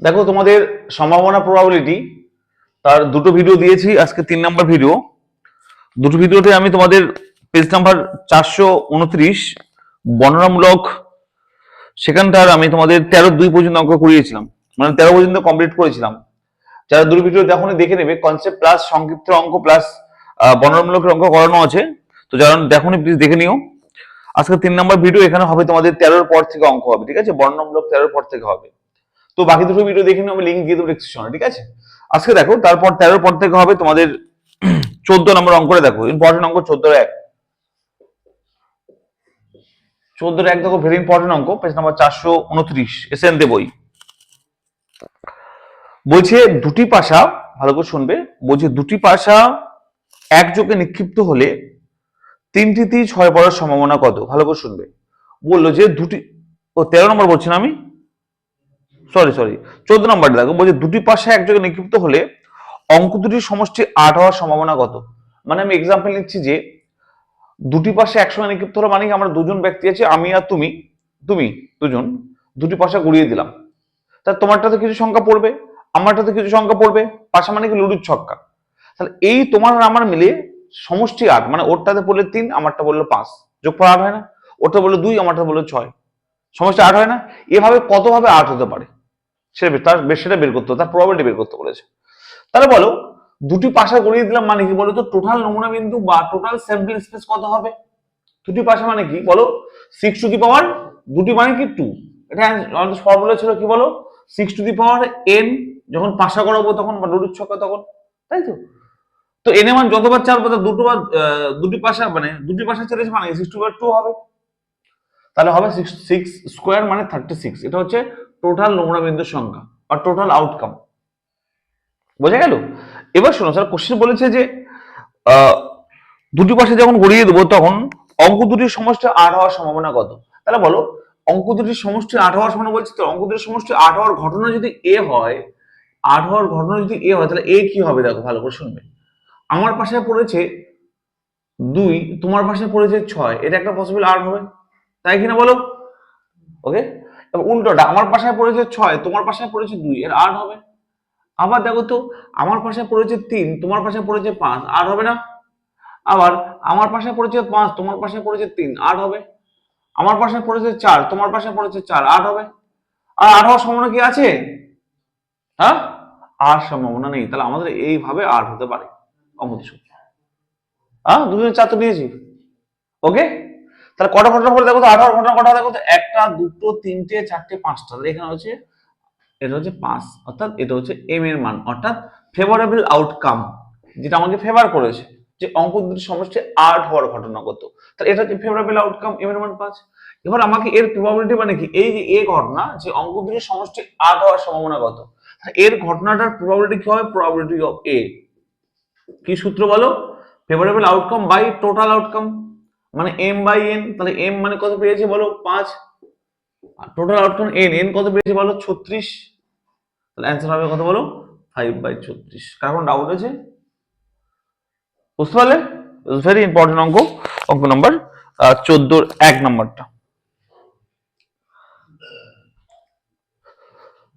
দেখো তোমাদের সম্ভাবনা প্রবাবিলিটি তার দুটো ভিডিও দিয়েছি, আজকে 3 নম্বর ভিডিও। দুটো ভিডিওতে আমি তোমাদের পেজ নাম্বার 429 বর্ণনামূলক সেখানটার আমি তোমাদের 13-2 পর্যন্ত অঙ্ক করিয়েছিলাম, মানে 13 পর্যন্ত কমপ্লিট করেছিলাম। যারা দুটো ভিডিও দেখোনি দেখে নেবে, কনসেপ্ট প্লাস সংক্ষিপ্ত অঙ্ক প্লাস বর্ণনামূলকের অঙ্ক করানো আছে। তো যারা দেখোনি প্লিজ দেখে নিও। আজকে 3 নম্বর ভিডিও, এখানে হবে তোমাদের 13-র পর থেকে অঙ্ক হবে, ঠিক আছে? বর্ণনামূলক 13-র পর থেকে হবে। তো বাকি দুটো ভিডিও দেখে নিও, আমি লিঙ্ক দিয়ে দেবো ডেসক্রিপশনে, ঠিক আছে? আজকে দেখো, তারপর 13-র পর থেকে হবে তোমাদের 14 নম্বর অঙ্কটা। দেখো ইম্পর্টেন্ট অঙ্ক 14-এর 1। 14-এর 1 দেখো, ভেরি ইম্পর্টেন্ট অঙ্ক, পেজ নাম্বার 429 এসএনতে বই। বলছে দুটি পাশা, ভালো করে শুনবে, বলছে দুটি পাশা একযোগে নিক্ষিপ্ত হলে 3টিতেই 6 পড়ার সম্ভাবনা কত? ভালো করে শুনবে। বললো যে দুটি, 13 নম্বর বলছি না আমি, সরি 14 নম্বর দেখো, বলছে দুটি পাশা একযোগে নিক্ষিপ্ত হলে অঙ্ক দুটির সমষ্টি 8 হওয়ার সম্ভাবনা কত? মানে আমি এক্সাম্পল নিচ্ছি যে দুটি পাশে একসঙ্গে নিক্ষিপ্ত হলে মানে আমরা দুজন ব্যক্তি আছে, আমি আর তুমি দুজন দুটি পাশা গড়িয়ে দিলাম, তা তোমারটাতে কিছু সংখ্যা পড়বে, আমারটাতে কিছু সংখ্যা পড়বে। পাশা মানে কি? লুডুর ছক্কা। তাহলে এই তোমার আর আমার মিলে সমষ্টি 8, মানে ওরটাতে পড়লে 3, আমারটা বললো 5, যোগফল 8 হয় না? ওটা বললো 2, আমারটা বললো 6, সমষ্টি 8 হয় না? এভাবে কতভাবে 8 হতে পারে সেটা বের করতে হবে, তার প্রবাবিলিটি বের করতে বলেছে। তাহলে বলো দুটি পাশা গড়িয়ে দিলাম মানে কি বলো তো? টোটাল নমুনা বিন্দু বা টোটাল স্যাম্পল স্পেস কত হবে? দুটি পাশা মানে কি বলো? 6 টু দি পাওয়ার, দুটি মানে কি 2। এটা আমাদের ফর্মুলা ছিল কি বলো? 6 টু দি পাওয়ার n, যখন পাশা করাবো তখন বা লুডুর ছক্কা তখন, তাই তো? তো n এর মান যতবার চার পাতা দুটি পাশা মানে দুটি পাশা ছেড়েছে মানে 6 টু দি পাওয়ার 2 হবে। তাহলে হবে 6 স্কোয়ার মানে 36। এটা হচ্ছে টোটাল নমুনা বিন্দুর সংখ্যা বা টোটাল আউটকাম। বোঝা গেল? এবার শোনো, স্যার কোশ্চেন বলেছে যে দুটি পাশে যখন গড়িয়ে দেবো তখন অঙ্ক দুটির সমষ্টি 8 হওয়ার সম্ভাবনা কত? তাহলে বলো অঙ্ক দুটির সমষ্টি 8 হওয়ার সম্ভাবনা বলছি, তো অঙ্ক দুটির সমষ্টি 8 হওয়ার ঘটনা যদি এ হয়, 8 হওয়ার ঘটনা যদি এ হয়, তাহলে এ কি হবে? দেখো ভালো করে শুনবে। আমার পাশে পড়েছে 2, তোমার পাশে পড়েছে 6, এটা একটা পসিবল 8 হবে, তাই কিনা বলো? ওকে, এবার উল্টোটা, আমার পাশে পড়েছে 6, তোমার পাশে পড়েছে 2, এর 8 হবে। আবার দেখো তো, আমার পাশে পড়েছে 3, তোমার পাশে পড়েছে 5, 8 হবে না? আবার আমার পাশে পড়েছে 5, তোমার পাশে পড়েছে 3, 8 হবে। আমার পাশে পড়েছে 4, তোমার পাশে পড়েছে 4, 8 হবে। আর 8 হওয়ার সম্ভাবনা কি আছে? হ্যাঁ, আর সম্ভাবনা নেই। তাহলে আমাদের এইভাবে 8 হতে পারে অঙ্কটি সূত্র। হ্যাঁ, দুজনে 4 তো নিয়েছি। ওকে, তাহলে কটা ঘটনা পড়ে দেখো তো, 8 হওয়ার ঘটনা কটা দেখো তো? 1টা 2টো 3টে 4টে 5টা। এখানে হচ্ছে এটা হচ্ছে 5, অর্থাৎ এটা হচ্ছে এম এর মান, অর্থাৎ ফেভারেবল আউটকাম, যেটা আমাকে ফেভার করেছে যে অঙ্ক দুটির সমষ্টি 8 হওয়ার ঘটনা কত। তাহলে এটা হচ্ছে ফেভারেবল আউটকাম, এম এর মান 5। এবার আমাকে এর প্রবাবিলিটি মানে কি, এই যে এ ঘটনা যে অঙ্ক দুটির সমষ্টি 8 হওয়ার সম্ভাবনা কত, এর ঘটনাটার প্রবাবিলিটি কি হবে? Probability of A. কি সূত্র বলো? Favourable outcome by total outcome, মানে এম বাই এন। তাহলে এম মানে কত পেয়েছি বলো? 5। আর টোটাল আউটকাম এন কত পেয়েছি বলো? 36। তাহলে অ্যান্সার হবে কত বলো? 5/36। কারণ ডাউট আছে? বুঝতে পারলে? ভেরি ইম্পর্টেন্ট অঙ্ক, অঙ্ক নাম্বার 14-র 1 নম্বরটা।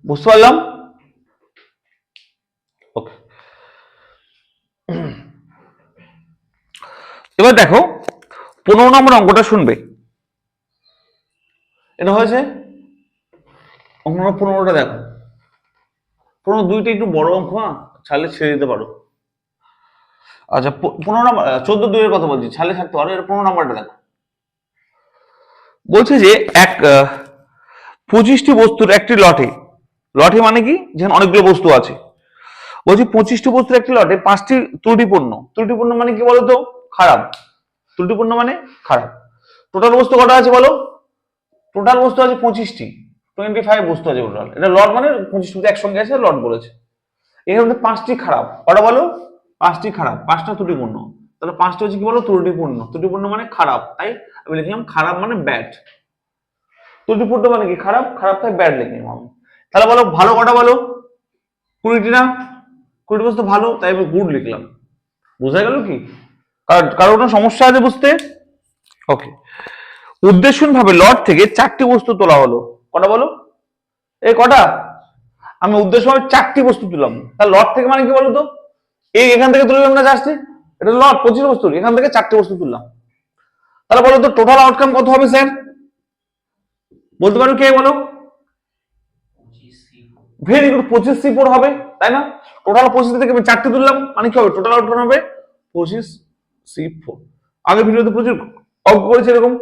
বুঝতে পারলাম? ওকে, এবার দেখো 15 নম্বর অঙ্কটা শুনবে। এটা হয়েছে অঙ্ক নম্বর 15টা। দেখো 2টা একটু বড় অঙ্ক, হ্যাঁ, ছাড়লে ছেড়ে দিতে পারো। আচ্ছা 15 নম্বর, 14-2 এর কথা বলছি, ছাড়লে থাকতে পারো। এর 15 নম্বরটা দেখো, বলছে যে 25টি বস্তুর একটি লটে, লটে মানে কি? যেখানে অনেকগুলো বস্তু আছে। বলছি 25টি বস্তুর একটি লটে 5টি ত্রুটিপূর্ণ। ত্রুটিপূর্ণ মানে কি বলতো? খারাপ। ত্রুটিপূর্ণ মানে খারাপ। টোটাল বস্তু কটা আছে বলো? টোটাল বস্তু আছে 25টি, 25 বস্তু আছে টোটাল। এটা লট মানে 25টি একসঙ্গে আছে, লট বলেছে। এর মধ্যে 5টি খারাপ, কটা বলো? 5টি খারাপ, 5টা ত্রুটিপূর্ণ। তাহলে 5টা হচ্ছে কি বলো? ত্রুটিপূর্ণ। ত্রুটিপূর্ণ মানে খারাপ, তাই আমি লিখলাম খারাপ মানে ব্যাড। ত্রুটিপূর্ণ মানে কি? খারাপ, খারাপ তাই ব্যাড লিখলাম আমি। তাহলে বলো ভালো কটা বলো? 20টি না? 20টি বস্তু ভালো, তাই আমি গুড লিখলাম। বোঝা গেল কি? কারণ কোনো সমস্যা আছে বুঝতে? ওকে, উদ্দেশ্যহীন ভাবে লট থেকে 4টি বস্তু তোলা হলো, কটা বলো? এই কটা? আমি উদ্দেশ্যভাবে 4টি বস্তু তুললাম, তাহলে লট থেকে মানে কি বলতো, এই এখান থেকে তুললাম না জাস্ট, এটা লট 25 বস্তু, এখান থেকে 4টি বস্তু তুললাম, তাহলে বলো তো টোটাল আউটকাম কত হবে স্যার? বলতে পারো কে বলো? ভেরি গুড, 25C4 হবে, তাই না? টোটাল 25 থেকে আমি 4টি তুললাম, মানে কি হবে, টোটাল আউটকাম হবে 25C4। আগে ভিডিওতে প্রচুর অঙ্ক করেছে এরকম,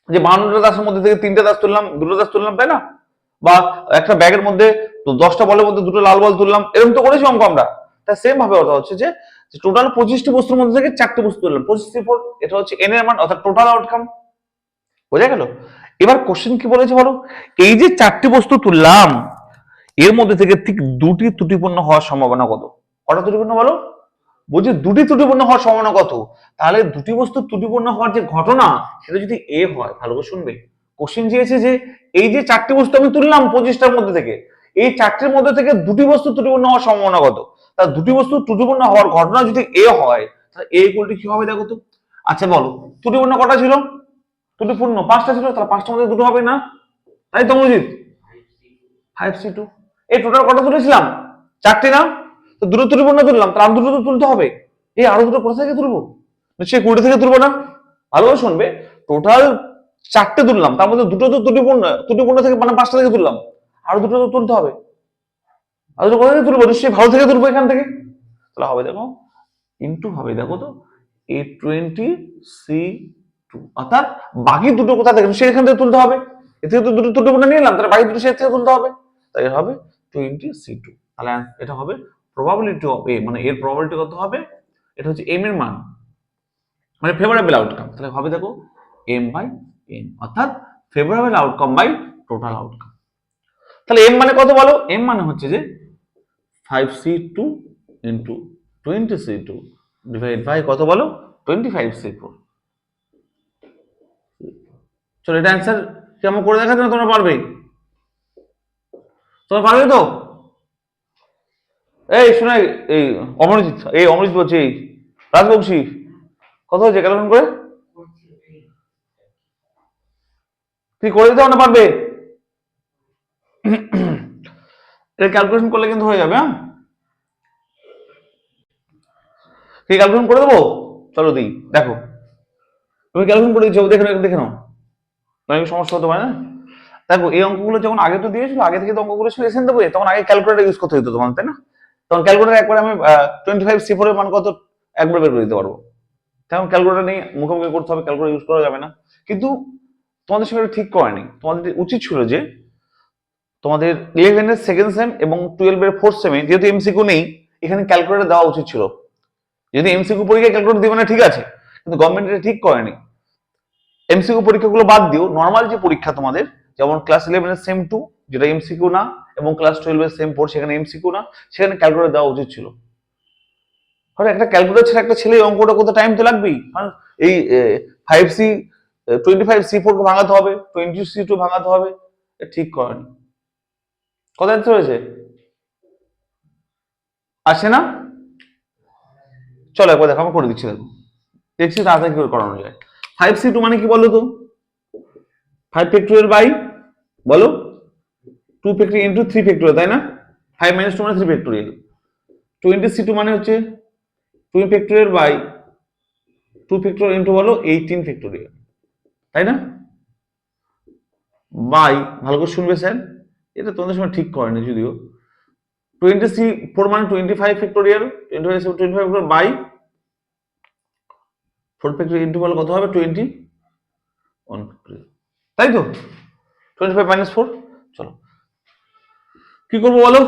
যে 52টা দাসের মধ্যে থেকে 3টে দাস তুললাম, 2টো দাস তুললাম, তাই না? বা একটা ব্যাগের মধ্যে 10টা বলের মধ্যে 2টো লাল বল তুললাম, এরকম তো করেছি অঙ্ক আমরা। তাই সেম ভাবে কথা হচ্ছে যে টোটাল 25টি বস্তুর মধ্যে থেকে 4টি বস্তু তুললাম, 25C4, এটা হচ্ছে এন এর মান, অর্থাৎ টোটাল আউটকাম। বোঝা গেল? এবার কোশ্চেন কি বলেছে বলো, এই যে 4টি বস্তু তুললাম এর মধ্যে থেকে ঠিক 2টি ত্রুটিপূর্ণ হওয়ার সম্ভাবনা কত? কটা ত্রুটিপূর্ণ বলো? বলছি 2টি ত্রুটিপূর্ণ হওয়ার সম্ভাবনা কত? তাহলে 2টি বস্তু ত্রুটিপূর্ণ হওয়ার যে ঘটনা, সেটা যদি এ হয়, ভালো করে শুনবে, কোশ্চেন চেয়েছে যে এই যে 4টি বস্তু আমি তুললাম 25টার মধ্যে থেকে, এই 4টির মধ্যে থেকে 2টি বস্তু ত্রুটিপূর্ণ হওয়ার সম্ভাবনা কত? তা 2টি বস্তু ত্রুটিপূর্ণ হওয়ার ঘটনা যদি এ হয়, তাহলে এ ইকুয়াল কি হবে দেখো তো। আচ্ছা বলো, ত্রুটিপূর্ণ কটা ছিল? ত্রুটিপূর্ণ 5টা ছিল, তাহলে 5টার মধ্যে 2টো হবে না, তাই তো মজিদ? 5C2। এই টোটাল কটা তুলেছিলাম? 4টি না? তো 2টো ত্রুটিপূর্ণ তুললাম, তার 2টো তো তুলতে হবে। এই আরো 2টো কোথা থেকে তুলবো? নিশ্চয়ই 20 থেকে তুলবো না। ভালো করে শুনবে, টোটাল 4টে তুললাম, তার মধ্যে 2টো তো ত্রুটিপূর্ণ, ত্রুটিপূর্ণ থেকে মানে 5টা থেকে তুললাম, আরো 2টো তো তুলতে হবে। আর 2টো কোথা থেকে তুলবো? নিশ্চয়ই ভালো থেকে তুলবো, এখান থেকে। তাহলে হবে দেখো, ইনটু হবে দেখো তো, A20C2, অর্থাৎ বাকি 2টো কোথা থেকে? নিশ্চয়ই এখান থেকে তুলতে হবে। এ থেকে তো 2টো ত্রুটিপূর্ণ নিয়ে এলাম, তাহলে বাকি 2টো সে থেকে তুলতে হবে, তাই হবে 20C2। তাহলে এটা হবে প্রবাবিলিটি অফ এ, মানে এর প্রবাবিলিটি কত হবে? এটা হচ্ছে এম এর মান, মানে ফেভারেবল আউটকাম। তাহলে হবে দেখো M/N, অর্থাৎ favourable outcome by total outcome. তাহলে এম মানে কত বলো? এম মানে হচ্ছে যে 5C2 into 20C2 divide by কত বলো? 25C4। চলো এটা অ্যান্সার কেমন করে দেখাতে না, তোমরা পারবে? তোমরা পারবে তো? এই শোনাই, এই অমরজিৎ বলছি, এই রাজবংশী, কত হয়েছে ক্যালকুলেশন করে? তুই করে দিতে না পারবে? এটা ক্যালকুলেশন করলে কিন্তু হয়ে যাবে। হ্যাঁ, কি ক্যালকুলেশন করে দেবো? চলো দিই, দেখো তুমি ক্যালকুলেশন করে দিচ্ছ, দেখে দেখে নাও, অনেক সমস্যা হতে পারে না। দেখো এই অঙ্কগুলো যখন আগে তো দিয়েছিল, আগে থেকে তো অঙ্কগুলো ছিল এসেন দেবো, তখন আগে ক্যালকুলেটার ইউজ করতে হতো তোমার, তাই না? তখন ক্যালকুলেটার একবার আমি 25C4 এর মান কত একবার বের করে দিতে পারবো। তেমন ক্যালকুলেটার নিয়ে মুখোমুখি করতে হবে, ক্যালকুলেটার ইউজ করা যাবে না। কিন্তু তোমাদের সঙ্গে ঠিক করেনি, তোমাদের উচিত ছিল যে তোমাদের 11 এর সেকেন্ড সেম এবং 12 এর ফোর্থ সেমে যেহেতু এমসিকিউ নেই, এখানে ক্যালকুলেটর দেওয়া উচিত ছিল। যদি এমসিকিউ পরীক্ষায় ক্যালকুলেটর দিবে না ঠিক আছে, কিন্তু গভর্নমেন্ট এটা ঠিক করেনি। এমসিকিউ পরীক্ষাগুলো বাদ দিও, নর্মাল যে পরীক্ষা তোমাদের, যেমন ক্লাস 11 এর সেম 2 যেটা এমসিকিউ না, এবং ক্লাস 12 এর সেম 4 সেখানে এমসিকিউ না, সেখানে ক্যালকুলেটর দেওয়া উচিত ছিল। কারণ একটা ক্যালকুলেটর ছেড়ে একটা ছেলে অঙ্কটা করতে টাইম তো লাগবেই। কারণ এই 5C 25C4 কে ভাঙাতে হবে, 20C2 ভাঙাতে হবে, ঠিক করেনি। কত অ্যান্সার হয়েছে? আসে না? চলো একবার দেখো, আমি করে দিচ্ছি, দেখো দেখছি তাড়াতাড়ি কি করে করানো যায়। 5C2 মানে কি বলো তো? 5 ফ্যাক্টোরিয়াল বাই বলো 2 ফ্যাক্টোরিয়াল ইন্টু 3 ফ্যাক্টোরিয়াল, তাই না? 5 - 2 মানে 3 ফ্যাক্টোরিয়াল। 20C2 মানে হচ্ছে 2 ফ্যাক্টোরিয়াল বাই 2 ফ্যাক্টোরিয়াল ইন্টু বলো 18 ফ্যাক্টোরিয়াল, তাই না? বাই, ভালো করে শুনবে স্যার, এটা তোমাদের সময় ঠিক করেনি যদিও। 20C4 মানে 25 factorial, 25 factorial by 4 factorial into বলো কত হবে? 21 ফ্যাক্টোরিয়াল, তাই তো? 25 - 4। চলো কি করবো বলো?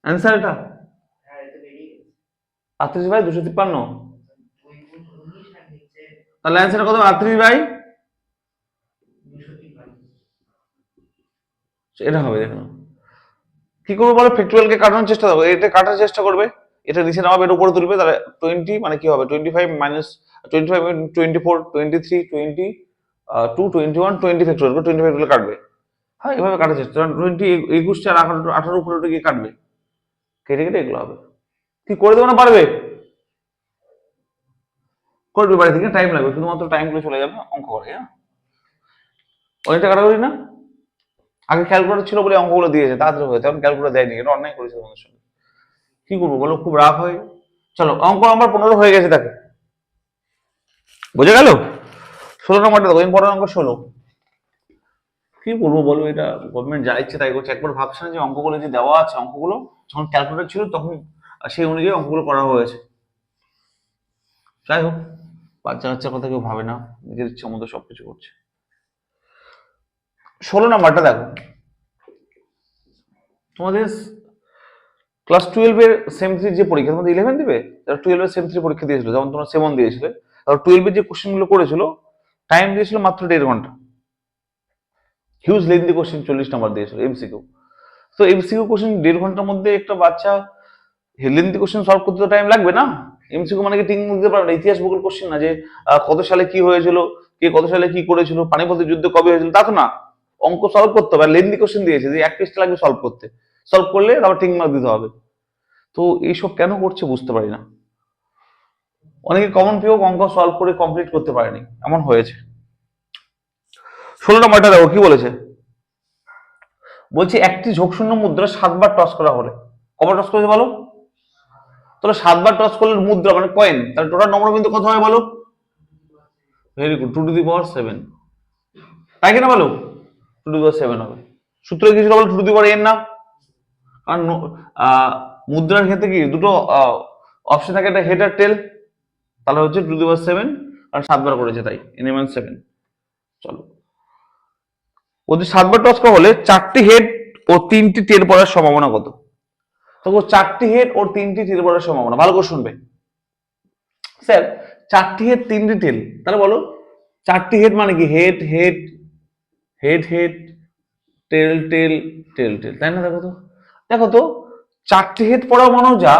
অ্যান্সার এটা 38/253। তাহলে অ্যান্সার কত? 38/, এটা হবে, দেখো কি করবো বলো? ফ্যাক্টোরিয়ালকে কাটানোর চেষ্টা করবো, এটা কাটার চেষ্টা করবে, এটা নিচে নামাবে, এটা উপরে তুলবে, তাহলে 20 মানে কি হবে? 25 মাইনাস 25 24 23 20 2 21 20 ফ্যাক্টোরিয়াল, 20 ফ্যাক্টোরিয়াল কাটবে। হ্যাঁ এভাবে কাটার চেষ্টা, 20 21 আর 18 উপরে উঠে গিয়ে কাটবে, কেটে কেটে এগুলো হবে। কি করে দেবো না পারবে? করবে বাড়ি থেকে, টাইম লাগবে, শুধুমাত্র টাইম গুলো চলে যাবে অঙ্ক করে। হ্যাঁ অনেকটা কাটাকুটি না, আগে ক্যালকুলেটর ছিল বলে অঙ্কগুলো দিয়েছে তাড়াতাড়ি হয়ে, তখন ক্যালকুলেটর দেয়নি, এটা অন্যায় করেছে তোমাদের সঙ্গে। কি করবো বলো, খুব রাগ হয়। চলো অঙ্ক নাম্বার 15 হয়ে গেছে, তাকে বুঝে গেল। 16 নম্বরটা দেখো, ইম্পর্টেন্ট অঙ্ক 16। কি বলবো বলো, এটা গভর্নমেন্ট যা ইচ্ছে তাই করছে। একবার ভাবছে না যে অঙ্কগুলো যে দেওয়া আছে, অঙ্কগুলো যখন ক্যালকুলেটর ছিল তখন সেই অনুযায়ী অঙ্কগুলো করা হয়েছে। যাই হোক, বাচ্চা কাচ্চার কথা কেউ ভাবে না, নিজের ইচ্ছা মতো সবকিছু করছে। 16 নাম্বারটা দেখো, তোমাদের ক্লাস 12 এর সেম 3 যে পরীক্ষা, তোমাদের 11 দিবে, যারা 12 এর সেম 3 পরীক্ষা দিয়েছিল, যেমন তোমরা সেমন দিয়েছিলে, আর 12 এর যে কোশ্চেন গুলো করেছিল, টাইম দিয়েছিল মাত্র 1.5 ঘন্টা। হিউজ লেন্থি কোশ্চেন 40 নাম্বার দিয়েছিল এমসিকিউ। তো এমসিকিউ কোশ্চেন 1.5 ঘন্টার মধ্যে একটা বাচ্চা লেন্থি কোশ্চেন সলভ করতে তো টাইম লাগবে না। এমসিকিউ মানে কি টিক দিতে পারবে না, ইতিহাস ভূগোল কোশ্চেন না যে কত সালে কি হয়েছিল, কে কত সালে কি করেছিল, পানিপথের যুদ্ধ কবে হয়েছিল, তা তো না। অঙ্ক সলভ করতে হবে, লেন্থি কোশ্চেন দিয়েছে যে 1 পৃষ্ঠা লাগবে সলভ করতে, সলভ করলে তারপর টিক মার্ক দিতে হবে। তো এইসব কেন করছে বুঝতে পারি না। অনেকে কমন পেয়েও অঙ্ক সলভ করে কমপ্লিট করতে পারেনি, এমন হয়েছে। 16 নম্বরটা দেখো কি বলেছে, বলছি একটি ঝোঁকশূন্য মুদ্রা 7 বার টস করা হলে, কবার টস করেছে বলো? তাহলে 7 বার টস করলে মুদ্রা মানে কয়েন, তাহলে টোটাল নম্বর কিন্তু কত হয় বলো? ভেরি গুড, 2^7, তাই কিনা বলো? 2^7 হবে। সূত্র কি ছিল বলো? 2^n না, কারণ মুদ্রার ক্ষেত্রে কি দুটো অপশন থাকে, একটা হেড আর টেল, তাহলে হচ্ছে 2^7, আর 7 বার করেছে তাই n/7। চলো, ওদের 7 বার টস করা হলে 4টি হেড ও 3টি টেল পড়ার সম্ভাবনা কত? তো 4টি হেড ও 3টি টেল পড়ার সম্ভাবনা, ভালো করে শুনবে স্যার। 4টি হেড 3টি টেল, তাহলে বলো 4টি হেড মানে কি? Head head head head tail tail tail tail, তাই না? দেখো তো, দেখো তো, 4টি হেড পড়া মানে যা,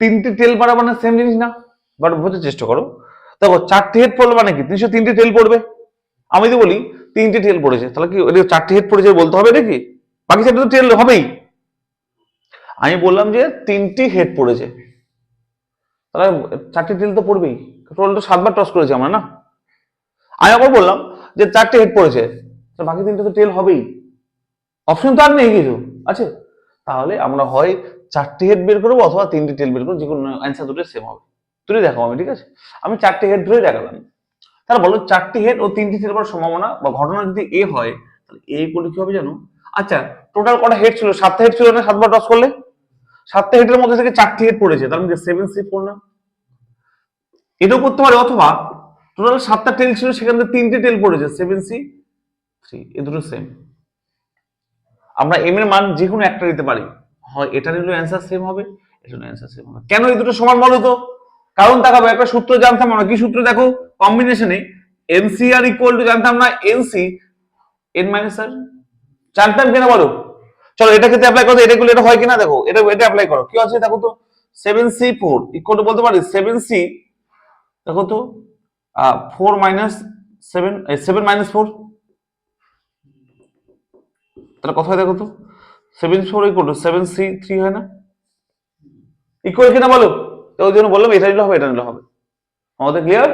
3টি টেল পড়া মানে সেম জিনিস না? বাট বোঝার চেষ্টা করো। দেখো 4টি হেড পড়লে মানে কি 303টি টেল পড়বে। আমি যদি বলি 3টি টেল পড়েছে, তাহলে কি 4টি হেড পড়েছে বলতে হবে নাকি? বাকি 4টি তো টেল হবেই। আমি বললাম যে 3টি হেড পড়েছে, তাহলে 4টি টেল তো পড়বেই, টোটাল তো 7 বার টস করেছি আমরা না। আমি আবার বললাম যে 4টি হেড পড়েছে, বাকি 3টা তো টেল হবেই, অপশন তো আর নেই কিছু আছে। তাহলে আমরা হয় 4টি হেড বের করবো অথবা 3টি টেল বের করবো, যে কোনো অ্যান্সার দুটো সেম হবে। তুই দেখাও আমি, ঠিক আছে? আমি 4টি হেড ধরে দেখালাম। তাহলে বলো 4টি হেড ও 3টি টেল পড়ার সম্ভাবনা বা ঘটনা যদি এ হয়, তাহলে এ করলে কি হবে জানো? আচ্ছা, টোটাল কটা হেড ছিল? 7টা হেড ছিল না 7 বার টস করলে? 7টা হেডের মধ্যে থেকে 4টি হেড পড়েছে, তার মানে 7C4 না? এটাও করতে পারে, অথবা টোটাল 7টা টেল ছিল, সেখান থেকে 3টে টেল পড়েছে, 7C3, এ দুটো সেম। আমরা এম এর মান যে কোনো একটা নিতে পারি, হয় এটা নিলেও অ্যান্সার সেম হবে, এটা নিলেও অ্যান্সার সেম হবে। কেন এই দুটো সমান বলো তো? কারণ দেখাবো, একটা সূত্র জানতাম আমরা, কি সূত্র দেখো? কম্বিনেশনে এনসিআর ইকুয়াল টু জানতাম না এনসি n মাইনাস আর, জানতাম কিনা বলো? চলো এটা ক্ষেত্রে অ্যাপ্লাই করো, এটা গুলো এটা হয় কিনা দেখো, এটা অ্যাপ্লাই করো, কি আছে দেখো তো? 7C4 ইকুয়াল টু বলতে পারি 7C, দেখো তো 4 মাইনাস 7, 7 মাইনাস 4, তাহলে কথা দেখো তো, 7/4 ইকুয়াল টু 7C3 হয় না? ইকুয়াল কিনা বলো? তো ওই জন্য বললাম এটা নিলে হবে, এটা নিলে হবে। আমাদের ক্লিয়ার?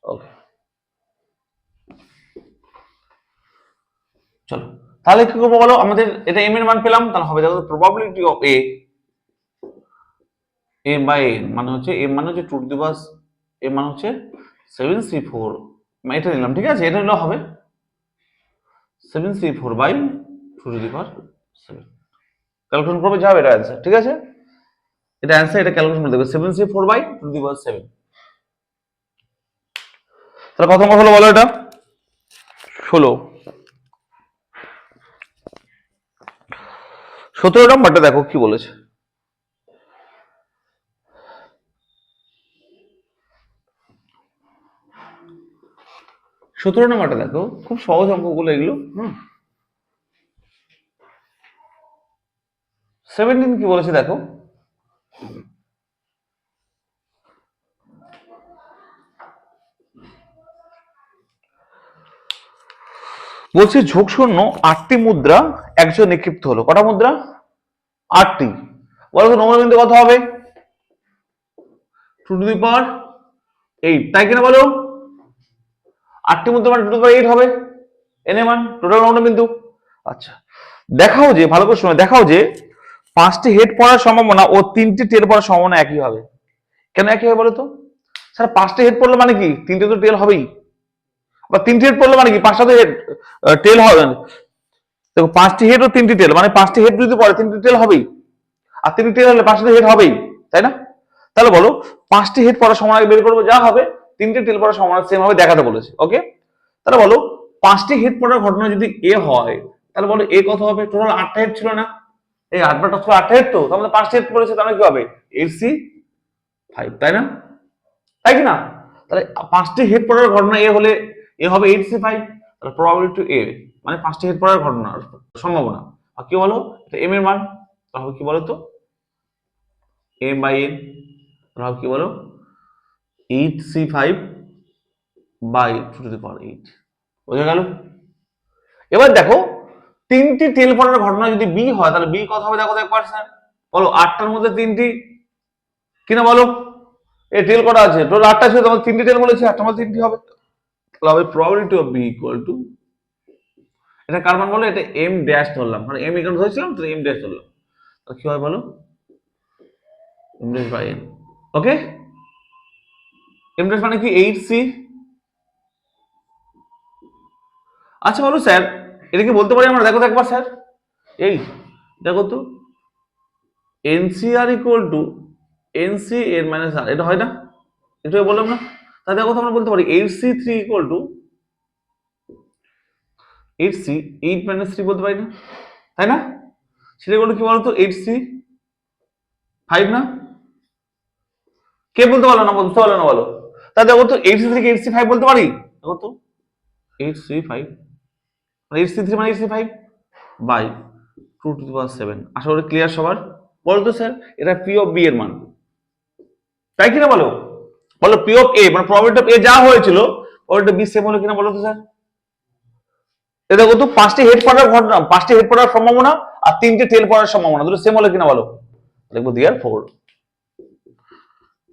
ওকে, চলো তাহলে কি করবো বলো? আমাদের এটা এম এর মান পেলাম, তাহলে হবে দেখো probability of A by N মানে হচ্ছে এম মানে হচ্ছে 2^, এম মানে হচ্ছে 7C4, এটা নিলাম, ঠিক আছে? এটা নিলেও হবে 7C4/2^7, ক্যালকুলেশন করবে যাবে, এটা অ্যান্সার, ঠিক আছে? এটা অ্যান্সার, এটা ক্যালকুলেশন করে দেবে 7C4/2^7। তাহলে কত নম্বর হলো বলো? এটা 16। 17 নম্বরটা দেখো কি বলেছে, সতেরো নম্বরটা দেখো, খুব সহজ অঙ্কগুলো এগুলো। 17 কি বলেছে দেখো, বলছে ঝোঁকশূন্য 8টি মুদ্রা একজন নিক্ষিপ্ত হলো। কটা মুদ্রা? 8টি। বলো তো নম্বর বিন্দু কত হবে? 2^8, তাই কিনা বলো? 8টি মুদ্রা মানে 2^8 হবে, এনে মান টোটাল নম্বর বিন্দু। আচ্ছা, দেখাও যে, ভালো করে শোনো, দেখাও যে 5টি হেড পড়ার সম্ভাবনা ও 3টি টেল পড়ার সম্ভাবনা একই হবে। কেন একই হবে বলো তো? স্যার 5টি হেড পড়লে মানে কি 3টে তো টেল হবেই, বা 3টি হেড পড়লে মানে কি 5টা তো হেড টেল হবে। দেখো 5টি হেড ও 3টি টেল মানে 5টি হেড যদি পড়ে 3টি টেল হবেই, আর 3টি টেল হলে 5টা হেড হবেই, তাই না? তাহলে বলো 5টি হেড পড়ার সময় বের করবো, যা হবে 3টে টেল পড়ার সময় সেম হবে দেখাতে বলেছে। ওকে, তাহলে বলো 5টি হেড পড়ার ঘটনা যদি এ হয়, তাহলে বলো এ কত হবে? টোটাল 8টা হেড ছিল না? এই 8 বার 8টা হেড, তো তাহলে 5টি হেড পড়েছে, তাহলে কি হবে? 8C5, তাই না? তাই কি না? তাহলে 5টি হেড পড়ার ঘটনা এ হলে এ হবে 8C5, তাহলে প্রবাবিলিটি এ মানে 5টি হেড পড়ার ঘটনার সম্ভাবনা। আর কি বলো, এটা এম এর মান, তাহলে কি বলো তো এম বাই এন, তাহলে কি বলো 8C5 বাই 2^8। বোঝা গেল? এবার দেখো 3টি টেল পড়ার ঘটনা যদি বি হয়, তাহলে বি কত হবে দেখো তো একবার স্যার, বলো 8টার মধ্যে 3টি কিনা বলো, এই টেল কটা আছে? টোটাল 8টা ছিল, তোমার 3টি টেল বলেছি, 8টার মধ্যে 3টি হবে, তাহলে হবে probability of B equal to, এটা কার মান বলো? এটা এম ড্যাশ ধরলাম, মানে এম ইকুয়াল ধরেছিলাম তো এম ড্যাশ ধরলাম, তাহলে কি হয় বলো? M dash by N. Okay, M dash মানে কি 8C। আচ্ছা বলো স্যার, এটা কি বলতে পারি আমরা? দেখো তো একবার স্যার, এই দেখো তো এনসিআর ইকুয়াল টু এনসি এর মাইনাস আর, এটা হয় না? এটাই বললাম না? তাহলে দেখো তো আমরা বলতে পারি 8C3 equal to 8C 8 minus 3 বলতে পারি না, তাই না? সেটা বলো কি বলতো 8C5 না? কে বলতে পারলো না? বুঝতে পারলো না বলো? তাহলে দেখো তো 8C3 কে 8C5 বলতে পারি? দেখো তো 8C5 মানে 8C3 মানে 8C5 বাই 2^7। আশা করি ক্লিয়ার সবার। বলো তো স্যার, এটা পি অফ বি এর মান, তাই কিনা বলো? বলো পি অফ এ মানে প্রবাবিলিটি অফ এ যা হয়েছিল প্রবাবিলিটি বি সেম হলো কিনা বলো তো স্যার? এটা দেখো তো 5টি হেড পড়ার ঘটনা, 5টি হেড পড়ার সম্ভাবনা আর 3টে টেল পড়ার সম্ভাবনা দুটো সেম হলো কিনা বলো? দেখবো দিয়ার ফোর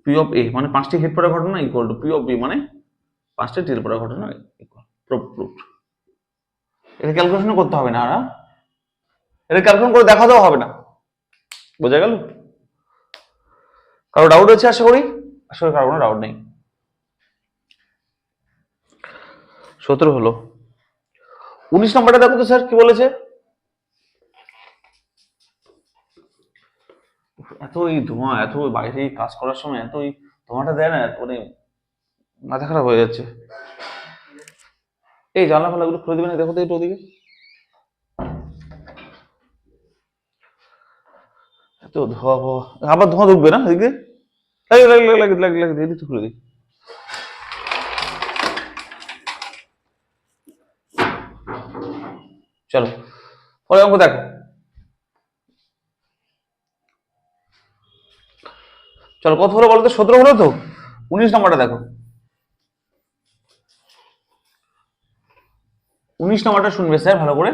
পি অফ এ মানে 5টি হেড পড়ার ঘটনা equal to P of B মানে 5টি টেল পড়ার ঘটনা ইকুয়াল। প্রুফড। এটা ক্যালকুলেশন করতে হবে না, আর এটা ক্যালকুলেশন করে দেখা দেওয়া হবে না। বোঝা গেল? কারো ডাউট আছে? আশা করি কারো কোনো ডাউট নেই। 17 হলো। 19 নম্বরটা দেখো তো স্যার কি বলেছে। এত এই ধোঁয়া, এত বাইরে কাজ করার সময় এত এই ধোঁয়াটা দেয় না, মানে মাথা খারাপ হয়ে যাচ্ছে। এই জানলা ফালাগুলো খুলে দিবেন, দেখো তো একটু ওদিকে, এত ধোঁয়া ফোয়া, আবার ধোঁয়া ঢুকবে না এদিকে? লাগে এদিকে খুলে দিই। চলো পরে অঙ্ক দেখো। চলো কত হলো বলো তো? 17 হলো তো। 19 নম্বরটা দেখো। 19 নম্বরটা শুনবে স্যার ভালো করে।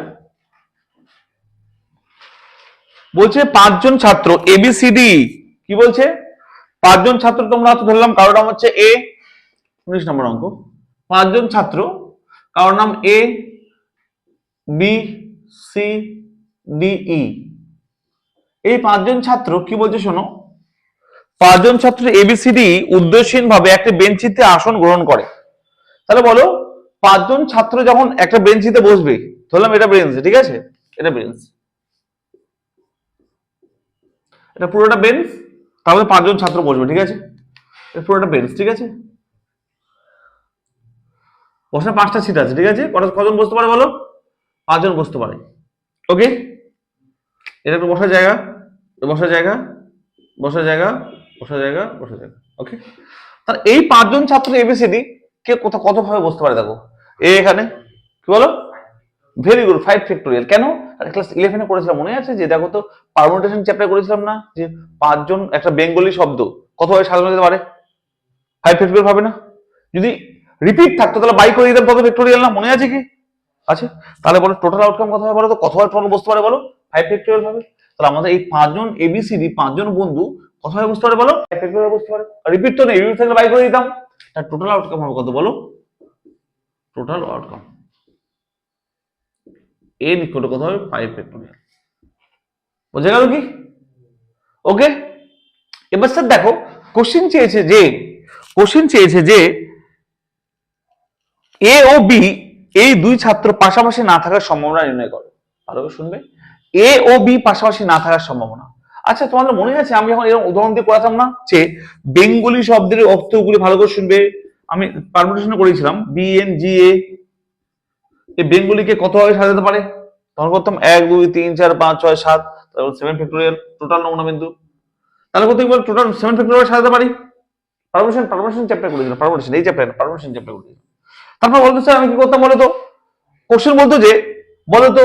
বলছে 5জন ছাত্র এবিসিডি, কি বলছে? 5জন ছাত্র তোমরা তো ধরলাম, কারোর নাম হচ্ছে এ। 19 নম্বর অঙ্ক। 5জন ছাত্র, কারোর নাম A B C D E. এই 5জন ছাত্র কি বলছে শোনো, 5জন ছাত্র এবিসিডি উদ্দেশ্যহীন ভাবে একটা বেঞ্চিতে আসন গ্রহণ করে। তাহলে বলো 5জন ছাত্র যখন একটা বেঞ্চিতে বসবে, ধরলাম এটা বেঞ্চ, ঠিক আছে, এটা বেঞ্চ, এটা পুরোটা বেঞ্চ, তাহলে 5জন ছাত্র বসবে, ঠিক আছে, এটা পুরোটা বেঞ্চ, ঠিক আছে, বসার 5টা সিট আছে, ঠিক আছে, কজন বসতে পারে বলো? 5জন বসতে পারে। ওকে, এটা একটা বসার জায়গা, বসার জায়গা, বসার জায়গা, বসার জায়গা, বসার জায়গা। ওকে, তাহলে এই 5জন ছাত্র এবিসিডি কে কত ভাবে বসতে পারে দেখো। এ এখানে কি বলো? Very good, 5 factorial. কেন? ক্লাস 11-এ করেছিলাম, মনে আছে? যে দেখো তো পারমুটেশন চ্যাপ্টার করেছিলাম না, যে 5জন একটা বেঙ্গলি শব্দ কত ভাবে সাজানো যেতে পারে? 5 ফ্যাক্টোরিয়াল ভাবে না? যদি রিপিট থাকতো তাহলে বাই করে দিতাম, কত ফ্যাক্টোরিয়াল না, মনে আছে কি? আছে। তাহলে বলো টোটাল আউটকাম কত হবে বলো তো? কত ভাবে টোটাল বসতে পারে বলো? 5 ফ্যাক্টোরিয়াল ভাবে। তাহলে আমাদের এই 5জন এবিসিডি 5জন বন্ধু কত ভাবে বসতে পারে বলো? 5 ফ্যাক্টোরিয়াল বসতে পারে। রিপিট তো নেই, রিপিট থাকলে বাই করে দিতাম। তার টোটাল আউটকাম হবে কত বলো? Total outcome n equal to কত হবে 5 ফ্যাক্টোরিয়াল। বোঝা গেল কি? ওকে, এবার স্যার দেখো কোশ্চেন চেয়েছে যে এ ও বি এই দুই ছাত্র পাশাপাশি না থাকার সম্ভাবনা নির্ণয় করো। ভালো করে শুনবে, এ ও বি পাশাপাশি না থাকার সম্ভাবনা। আচ্ছা, তোমাদের মনে আছে আমি যখন এরকম উদাহরণ দিয়ে করাতাম না, যে বেঙ্গলি শব্দের অর্থগুলি ভালো করে শুনবে। আমি পারমুটেশন করেছিলাম বি এন জি এ, এই বেঙ্গলিকে কত ভাবে সাজাতে পারে, তখন করতাম 1 2 3 4 5 6 7, তারপর 7 ফ্যাক্টোরিয়াল টোটাল নমুনা বিন্দু। তাহলে কত টোটাল 7 ফ্যাক্টোরিয়াল সাজাতে পারি। পারমুটেশন চ্যাপ্টার করেছিলাম, পারমুটেশন এই চ্যাপ্টার পারমুটেশন চ্যাপ্টার করেছিলাম। তারপর বলতো স্যার আমি কি করতাম বলতো, কোশ্চেন বলতো যে বলতো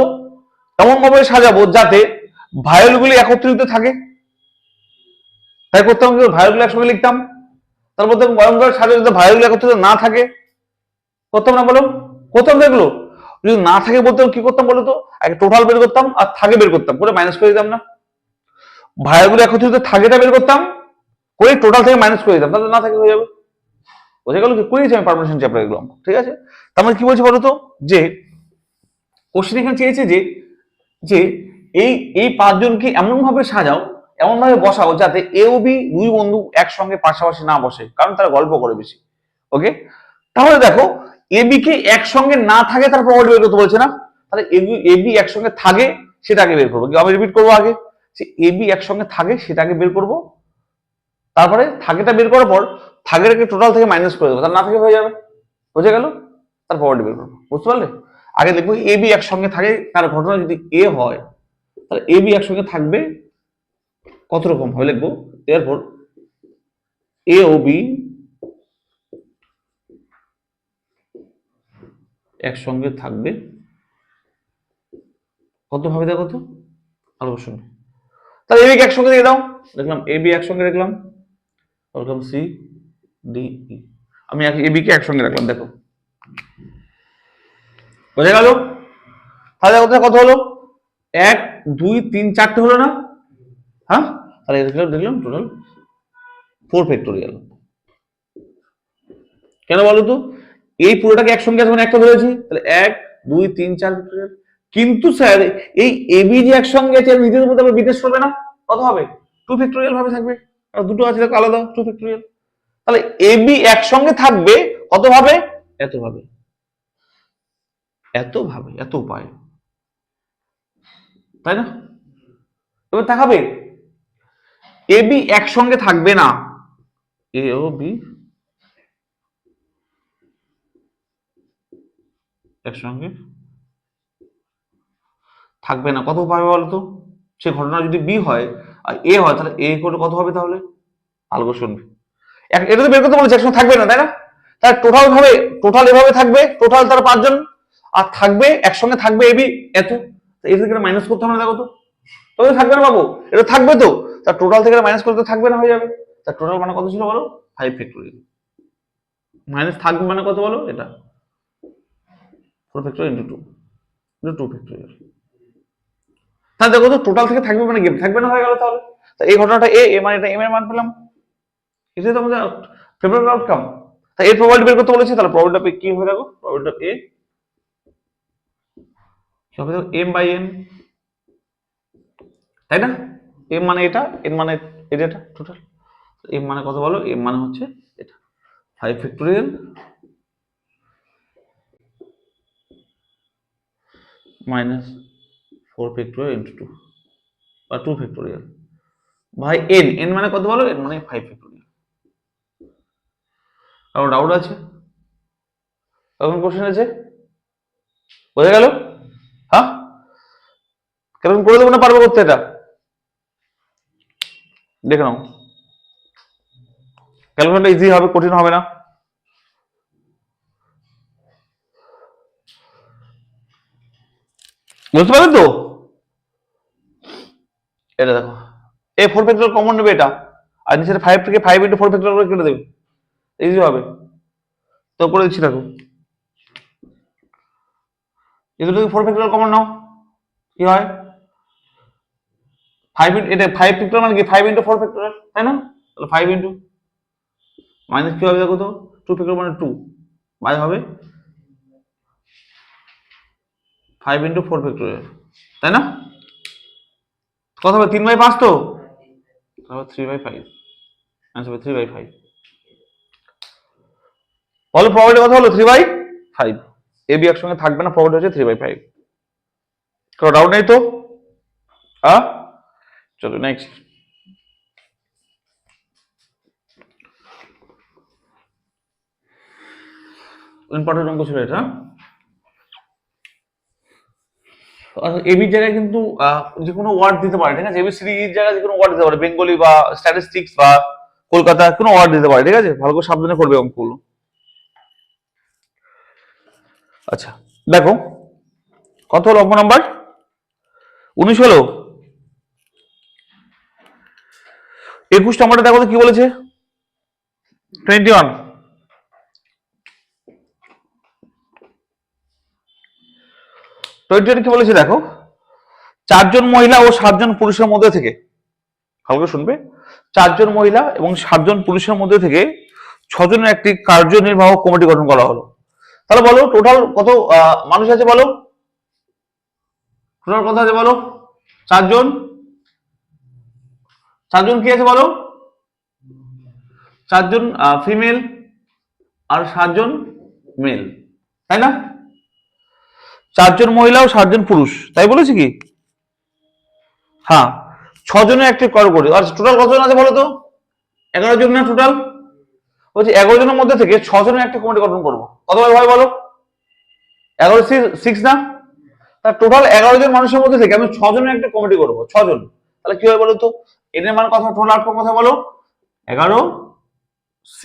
এমন ভাবে সাজাবো যাতে ভায়োলগুলি একত্রিত থাকে, তাই করতাম কি ভায়োলগুলো একসঙ্গে লিখতাম। তারপর তো এমন সাজাবো যাতে ভায়োলগুলো একত্রিত না থাকে, করতাম না বলো, করতাম দেখলো। যদি না থাকে বলতে কি করতাম বলতো, আগে টোটাল বের করতাম আর থাকে বের করতাম, করে মাইনাস করে দিতাম না। ভায়োলগুলো একত্রিত থাকেটা বের করতাম, করে টোটাল থেকে মাইনাস করে দিতাম, তাহলে না থাকে হয়ে যাবে। বোঝা গেল কি? করেছি আমি পারমিশন চ্যাপ্টার এগুলো, ঠিক আছে। তার মানে কি বলছি বলতো, যে কোশ্চেন এখানে চেয়েছে যে যে এই এই পাঁচজনকে এমন ভাবে সাজাও, এমন ভাবে বসাও যাতে এ ও বি দুই বন্ধু একসঙ্গে পাশাপাশি না বসে, কারণ তারা গল্প করে বেশি। ওকে, তাহলে দেখো এ বি কে একসঙ্গে না থাকে তার প্রপার্টি বের করতে বলছে না, তাহলে এ বি একসঙ্গে থাকে সেটাকে বের করবো। আমি রিপিট করবো আগে, যে এ বি একসঙ্গে থাকে সেটাকে বের করব, তারপরে থাকেটা বের করার পর থাকেটাকে টোটাল থেকে মাইনাস করে দেবো, তার না থেকে হয়ে যাবে। বুঝে গেল? তার প্রপার্টি বের করবো, বুঝতে পারলে? আগে দেখবো এ বি একসঙ্গে থাকে, তার ঘটনা যদি এ হয় তাহলে এ বি একসঙ্গে থাকবে কত রকম ভাবে লিখবো। এরপর এ ও বি একসঙ্গে থাকবে কত ভাবে, দেখো তো আরো শুনে। তাহলে এ বি কে একসঙ্গে দিয়ে দাও, দেখলাম এ বি একসঙ্গে রাখলাম, ওরকম সি ডি ই, আমি এ বি কে একসঙ্গে রাখলাম, দেখো বোঝা গেল? তাহলে কত হলো, 1 2 3 4টে হলো না? হ্যাঁ, তাহলে দেখলাম টোটাল 4 ফ্যাক্টোরিয়াল। কেন বলো তো, এই পুরোটাকে একসঙ্গে আছে মানে একটা ধরেছি, তাহলে 1 2 3 4 ফ্যাক্টোরিয়াল। কিন্তু স্যার এই এবি যে একসঙ্গে আছে নিজের মধ্যে আবার বিটেস্ট হবে না, কত হবে 2 ফ্যাক্টোরিয়াল ভাবে থাকবে, আর দুটো আছে দেখো আলাদা 2 ফ্যাক্টোরিয়াল। তাহলে এবি একসঙ্গে থাকবে কত ভাবে, এত ভাবে, এত ভাবে, এত উপায়, তাই না? এবার দেখাবে এবি একসঙ্গে থাকবে না, এ ও বি একসঙ্গে থাকবে না, কত পাবে বলতো? সে ঘটনা যদি বি হয় আর এ হয় তাহলে এ করে কত হবে, তাহলে আলগো শুনবে। এটা তো বের করতে বলেছে একসঙ্গে থাকবে না, তাই না? তার টোটাল ভাবে, টোটাল এভাবে থাকবে, টোটাল তার 5 জন, আর থাকবে একসঙ্গে থাকবে এবি এত, এর থেকে মাইনাস করতে হবে না, দেখো তো তবে থাকবে না বাবু, এটা থাকবে তো, তার টোটাল থেকে মাইনাস করতে থাকবে না, হয়ে যাবে। তার টোটাল মানে কত ছিল বলো, 5 ফ্যাক্টোরিয়াল, মাইনাস থাকবে মানে কত বলো, এটা 4 ফ্যাক্টোরিয়াল ইন্টু 2 ফ্যাক্টোরিয়াল। তাহলে দেখো তো টোটাল থেকে থাকবে মানে গেম থাকবে না, হয়ে গেল। তাহলে এই ঘটনাটা এ মানে এটা এম এর মান পেলাম, এটাই তো আমাদের ফেভারিট আউটকাম। তাই এর প্রবাবিলিটি বের করতে বলেছি, তাহলে প্রবাবিলিটি কি হবে দেখো, প্রবাবিলিটি এ কি হবে দেখো, এম বাই এন, তাই না? এম মানে এটা, এন মানে এটা টোটাল। এম মানে কত বলো, এম মানে হচ্ছে এটা 5 ফ্যাক্টোরিয়াল মাইনাস 4 ফ্যাক্টোরিয়াল ইন্টু 2 বা 2 ফ্যাক্টোরিয়াল ভাই এন, এন মানে কত বলো, এন মানে 5 ফ্যাক্টোরিয়াল। কারো ডাউট আছে, এখন কোশ্চেন আছে, বোঝা গেল? হ্যাঁ, কেমন করে দেবো না পারবো করতে, এটা দেখে নাও, ক্যালকুলেশনটা ইজি হবে, কঠিন হবে না। বুঝতে পারলেন তো? এটা দেখো এ 4 ফ্যাক্টোরিয়াল কমন নেবে এটা, আর নিচে 5 থেকে 5 ইন্টু 4 ফ্যাক্টোরিয়াল করে কেটে দেবে, ইজি হবে। তো করে দিচ্ছি দেখো, যদি তুমি 4 ফ্যাক্টোরিয়াল কমন নাও কি হয়, 5 এটা 5 ফ্যাক্টোরিয়াল মানে কি 5 ইন্টু 4 ফ্যাক্টোরিয়াল, তাই না? তাহলে 5 ইন্টু মাইনাস কি হবে দেখো তো, 2 ফ্যাক্টোরিয়াল মানে 2 বাই হবে 5 × 4 ফ্যাক্টোরিয়াল, তাই না? কত হবে? 3/5 তো, তাহলে 3/5, আনসার হবে 3/5। বলো প্রবাবিলিটি কত হলো? 3/5। এ বি একসঙ্গে থাকবে না, প্রবাবিলিটি হচ্ছে 3/5। কোনো ডাউট নেই তো? চলো নেক্সট। ইম্পর্টেন্ট অঙ্ক ছিল এটা। এবির জায়গায় কিন্তু যে কোনো ওয়ার্ড দিতে পারে, ঠিক আছে? এবিসিডির জায়গায় যে কোনো ওয়ার্ড দিতে পারে, বেঙ্গলি বা স্ট্যাটিস্টিক্স বা কলকাতা, কোনো ওয়ার্ড দিতে পারে, ঠিক আছে? ভালো করে সাবধানে করবে অঙ্কগুলো। আচ্ছা দেখো, কত হলো অঙ্ক নাম্বার 19 হলো। 21 নম্বরটা দেখো তো কি বলেছে, 21। কি বলেছে দেখো, 4 জন মহিলা ও 7 জন পুরুষের মধ্যে থেকে, ভালো করে শুনবে, 4 জন মহিলা এবং 7 জন পুরুষের মধ্যে থেকে 6 জনের একটি কার্যনির্বাহক কমিটি গঠন করা হলো। তাহলে বলো টোটাল কত মানুষ আছে বলো, টোটাল কত আছে বলো? 4 জন। 4 জন কি আছে বলো? 4 জন ফিমেল আর 7 জন মেল, তাই না? 4 জন মহিলা ও 7 জন পুরুষ, তাই বলেছি কি? হ্যাঁ, 6 জনের একটি কমিটি। আর টোটাল কতজন আছে বলো তো? 11 জন না টোটাল? বলছি 11 জনের মধ্যে থেকে 6 জনের একটা কমিটি গঠন করবো। কতবার হয় বলো? 11 6 না? তার টোটাল 11 জন মানুষের মধ্যে থেকে আমি 6 জনের একটা কমিটি করবো, 6 জন। তাহলে কি হয় বলো তো? এর মান কথা, টোটাল আউটকাম কথা বলো, 11 C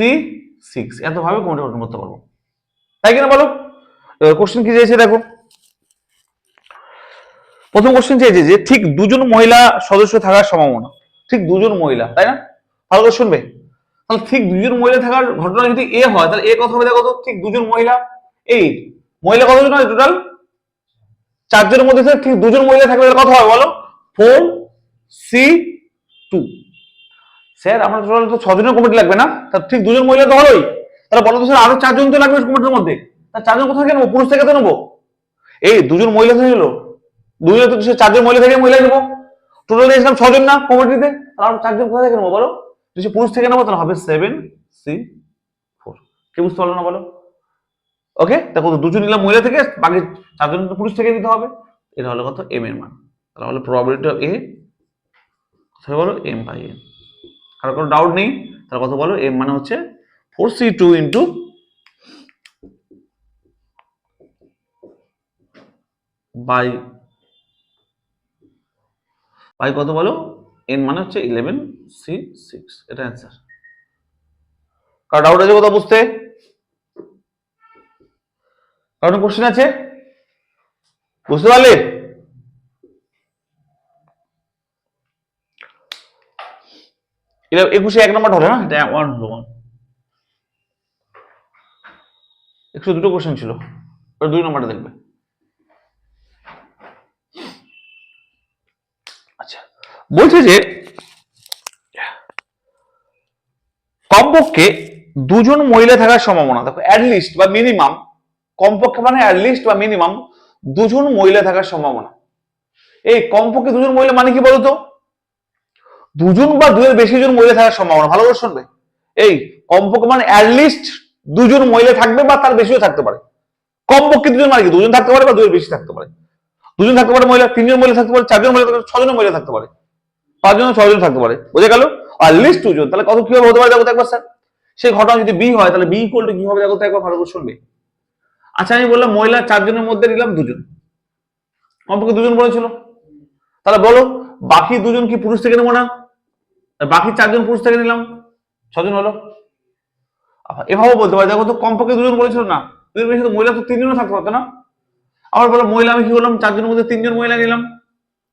6, এত ভাবে কমিটি গঠন করতে পারবো, তাই কিনা বলো? কোশ্চেন কি চেয়েছে দেখো, প্রথম কোশ্চেন চেয়েছে যে ঠিক 2 জন মহিলা সদস্য থাকার সম্ভাবনা। ঠিক 2 জন মহিলা, তাই না? ভালো করে শুনবে। তাহলে ঠিক 2 জন মহিলা থাকার ঘটনা যদি এ হয়, তাহলে এ কত হবে দেখো তো? ঠিক 2 জন মহিলা, এই মহিলা কতজন হয় টোটাল? 4 জনের মধ্যে থেকে ঠিক 2 জন মহিলা থাকলে কত হবে বলো? 4C2। স্যার আমরা টোটাল তো 6 জনের কমিটি লাগবে না, তাহলে ঠিক 2 জন মহিলা তো হলোই, তাহলে বলো তো স্যার আরো 4 জন তো লাগবে কমিটির মধ্যে, তাহলে 4 জন কোথা থেকে নেবো? পুরুষ থেকে তো নেবো। এই 2 জন মহিলা থেকে নিলো, 2 জন তো 4 জন মহিলা থেকে মহিলা নেবো, টোটাল দিয়েছিলাম 6 জন না কমিটিতে, তাহলে আরো 4 জন কোথা থেকে নেবো বলো? যদি পুরুষ থেকে নেবো তাহলে হবে 7C4। কি বুঝতে পারলো না বলো? ওকে, দেখো 2 জন নিলাম মহিলা থেকে, বাকি 4 জন তো পুরুষ থেকে দিতে হবে। এটা হলো কত? এম এর মান। তাহলে হলো প্রবাবিলিটি অফ এ, তাহলে বলো M/N। কারো কোনো ডাউট নেই? তাহলে কত বলো? এম মানে হচ্ছে 4C2 ইন্টু বাই কত বলো? এন মানে হচ্ছে 11C6, এটা অ্যান্সার। কারো ডাউট আছে কোথাও বুঝতে? কারণ কোশ্চেন আছে, বুঝতে পারলে? এটা 21-এ 1 নম্বর হলো না, এটা 1 হলো 1। 102টো কোশ্চেন ছিল, ওটা 2 নম্বরটা দেখবে। আচ্ছা, বলছে যে কমপক্ষে 2 জন মহিলা থাকার সম্ভাবনা, দেখো অ্যাটলিস্ট বা মিনিমাম, কমপক্ষে মানে অ্যাটলিস্ট বা মিনিমাম 2 জন মহিলা থাকার সম্ভাবনা। এই কমপক্ষে 2 জন মহিলা মানে কি বলতো? 2 জন বা 2 এর বেশি জন মহিলা থাকার সম্ভাবনা, ভালো করে শুনবে। এই কমপক্ষে মানে অ্যাটলিস্ট 2 জন মহিলা থাকবে বা তার বেশিও থাকতে পারে। কমপক্ষে 2 জন মানে কি? 2 জন থাকতে পারে বা 2 এর বেশি থাকতে পারে। 2 জন থাকতে পারে মহিলা, 3 জন মহিলা থাকতে পারে, 4 জন মহিলা থাকতে পারে, 6 জন মহিলা থাকতে পারে, 5 জন 6 জন থাকতে পারে, বুঝে গেল? আর লিস্ট 2 জন, তাহলে কত কিভাবে হতে পারে দেখো তো একবার স্যার। সেই ঘটনা যদি বি হয় তাহলে বি ইকুয়াল টু কি হবে দেখো তো একবার ভালো করে শুনবে। আচ্ছা আমি বললাম মহিলা 4 জনের মধ্যে নিলাম 2 জন, কমপক্ষে 2 জন বলেছিল, তাহলে বলো বাকি 2 জন কি পুরুষ থেকে নেবো না? বাকি 4 জন পুরুষ থেকে নিলাম, 6 জন হলো। এভাবে বলতে পারি দেখো তো, কমপক্ষে 2 জন বলেছিল না, 2 এর বেশি তো মহিলা তো 3 জনও থাকতে পারতো না। আবার বলো মহিলা আমি কি করলাম, 4 জনের মধ্যে 3 জন মহিলা নিলাম,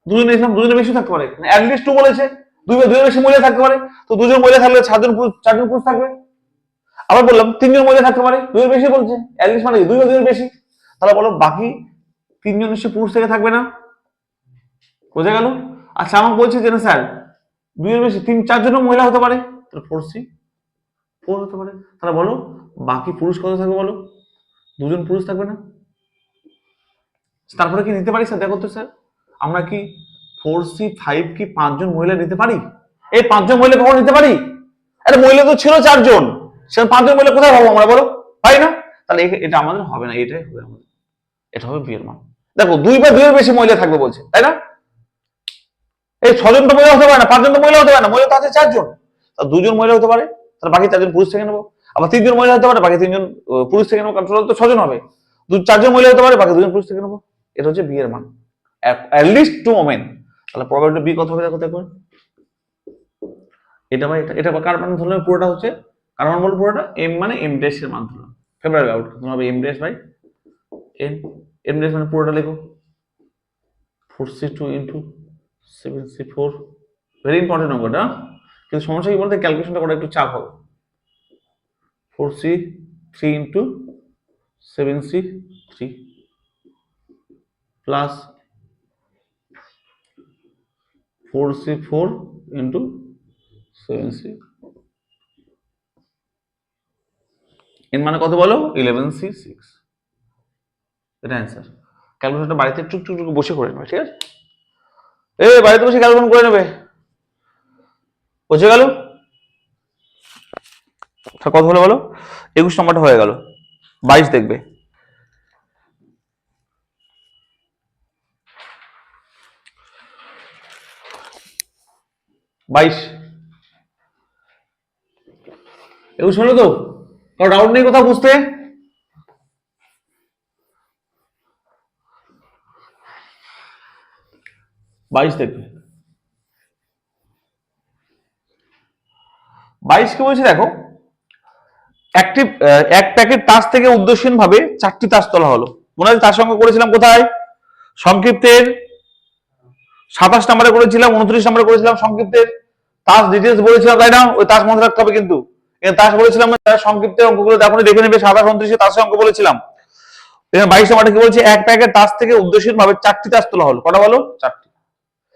2 জন নিলাম, 2 জনের বেশি থাকতে পারে, অ্যাটলিস্ট 2 বলেছে, 2 এর বেশি মহিলা থাকতে পারে, তো 2 জন মহিলা থাকলে 4 জন পুরুষ, 4 জন পুরুষ থাকবে। আবার বললাম 3 জন মহিলা থাকতে পারে, 2 এর বেশি বলছে, অ্যাটলিস্ট মানে 2 এর বেশি, তাহলে বলো বাকি 3 জন নিশ্চয়ই পুরুষ থেকে থাকবে না, বোঝা গেল? আচ্ছা আমাকে বলছে যে না স্যার 2 এর বেশি 3-4 জন মহিলা হতে পারে, তাহলে 4C4 হতে পারে। তাহলে বলো বাকি পুরুষ কত থাকবে বলো? 2 জন পুরুষ থাকবে না? তারপরে কি নিতে পারি স্যার? দেখো তো স্যার, আমরা কি 4C5 কি 5 জন মহিলা নিতে পারি? এই 5 জন মহিলা কখন নিতে পারি? আরে মহিলা তো ছিল 4 জন, সে 5 জন মহিলা কোথায় পাবো আমরা, বলো? পাই না? তাহলে এটা আমাদের হবে না, এটাই হবে আমাদের, এটা হবে বি এর মান। দেখো 2 বা 2 এর বেশি মহিলা থাকবে বলছে, তাই না? এই 6 জন তো মহিলা হতে পারে না, 5 জন তো মহিলা হতে পারে না, মহিলা তো আছে 4 জন, তাহলে 2 জন মহিলা হতে পারে, তাহলে বাকি 4 জন পুরুষ থেকে নেবো। আবার 3 জন মহিলা হতে পারে, বাকি 3 জন পুরুষ থেকে নেবো, কারণ টোটাল তো 6 জন হবে। 4 জন মহিলা হতে পারে, বাকি 2 জন পুরুষ থেকে নেবো। এটা হচ্ছে বি এর মান, অ্যাটলিস্ট 2 ওমেন। তাহলে প্রবাবিলিটি বি কত হবে দেখো দেখো, এটা বা এটা কার মান ধরলাম? পুরোটা হচ্ছে কার মান বলবো? পুরোটা এম মানে এম ড্যাশ এর মান ধরলাম। ফেব্রুয়ারি আউট হবে M dash by N. M dash মানে পুরোটা লেখো, 4C2 into 7C4। Very important অঙ্কটা, কিন্তু সমস্যা কি বলতে ক্যালকুলেশনটা করা একটু চাপ হবে। 4C3 into 7C3 plus 4C4 into 7C, এর মানে কত বলো? 11C6। এটা অ্যান্সার। ক্যালকুলেশনটা বাড়িতে টুক টুক টুক বসে করে নেবে, ঠিক আছে? বাড়িতে বসে ক্যালকুলেশন করে নেবে, বুঝে গেল? কত হলো বলো? 21 নম্বরটা হয়ে গেল। 22 দেখবে। বাইশ 21 হলো তো? কারণ ডাউট নেই কোথাও বুঝতে? বাইশ দেখবে। 22 কি বলছে দেখো, একটি এক প্যাকেট তাস থেকে উদ্দেশ্যহীন ভাবে 4টি তাস তোলা হলো। মনে আছে তার সঙ্গে করেছিলাম কোথায়? সংক্ষিপ্তের 27 নম্বরে করেছিলাম, 29 নম্বরে করেছিলাম সংক্ষিপ্তের তাস ডিটেলস বলেছিলাম, তাই না? ওই তাস মনে রাখতে হবে কিন্তু। তাস বলেছিলাম সংক্ষিপ্তের অঙ্কগুলো এখনই দেখে নেবে, 27 29 তাসের অঙ্ক বলেছিলাম। এখানে 22 নম্বরে কি বলছে? এক প্যাকেট তাস থেকে উদ্দেশ্যহীন ভাবে 4টি তাস তোলা হলো। কটা বলো? 4টি।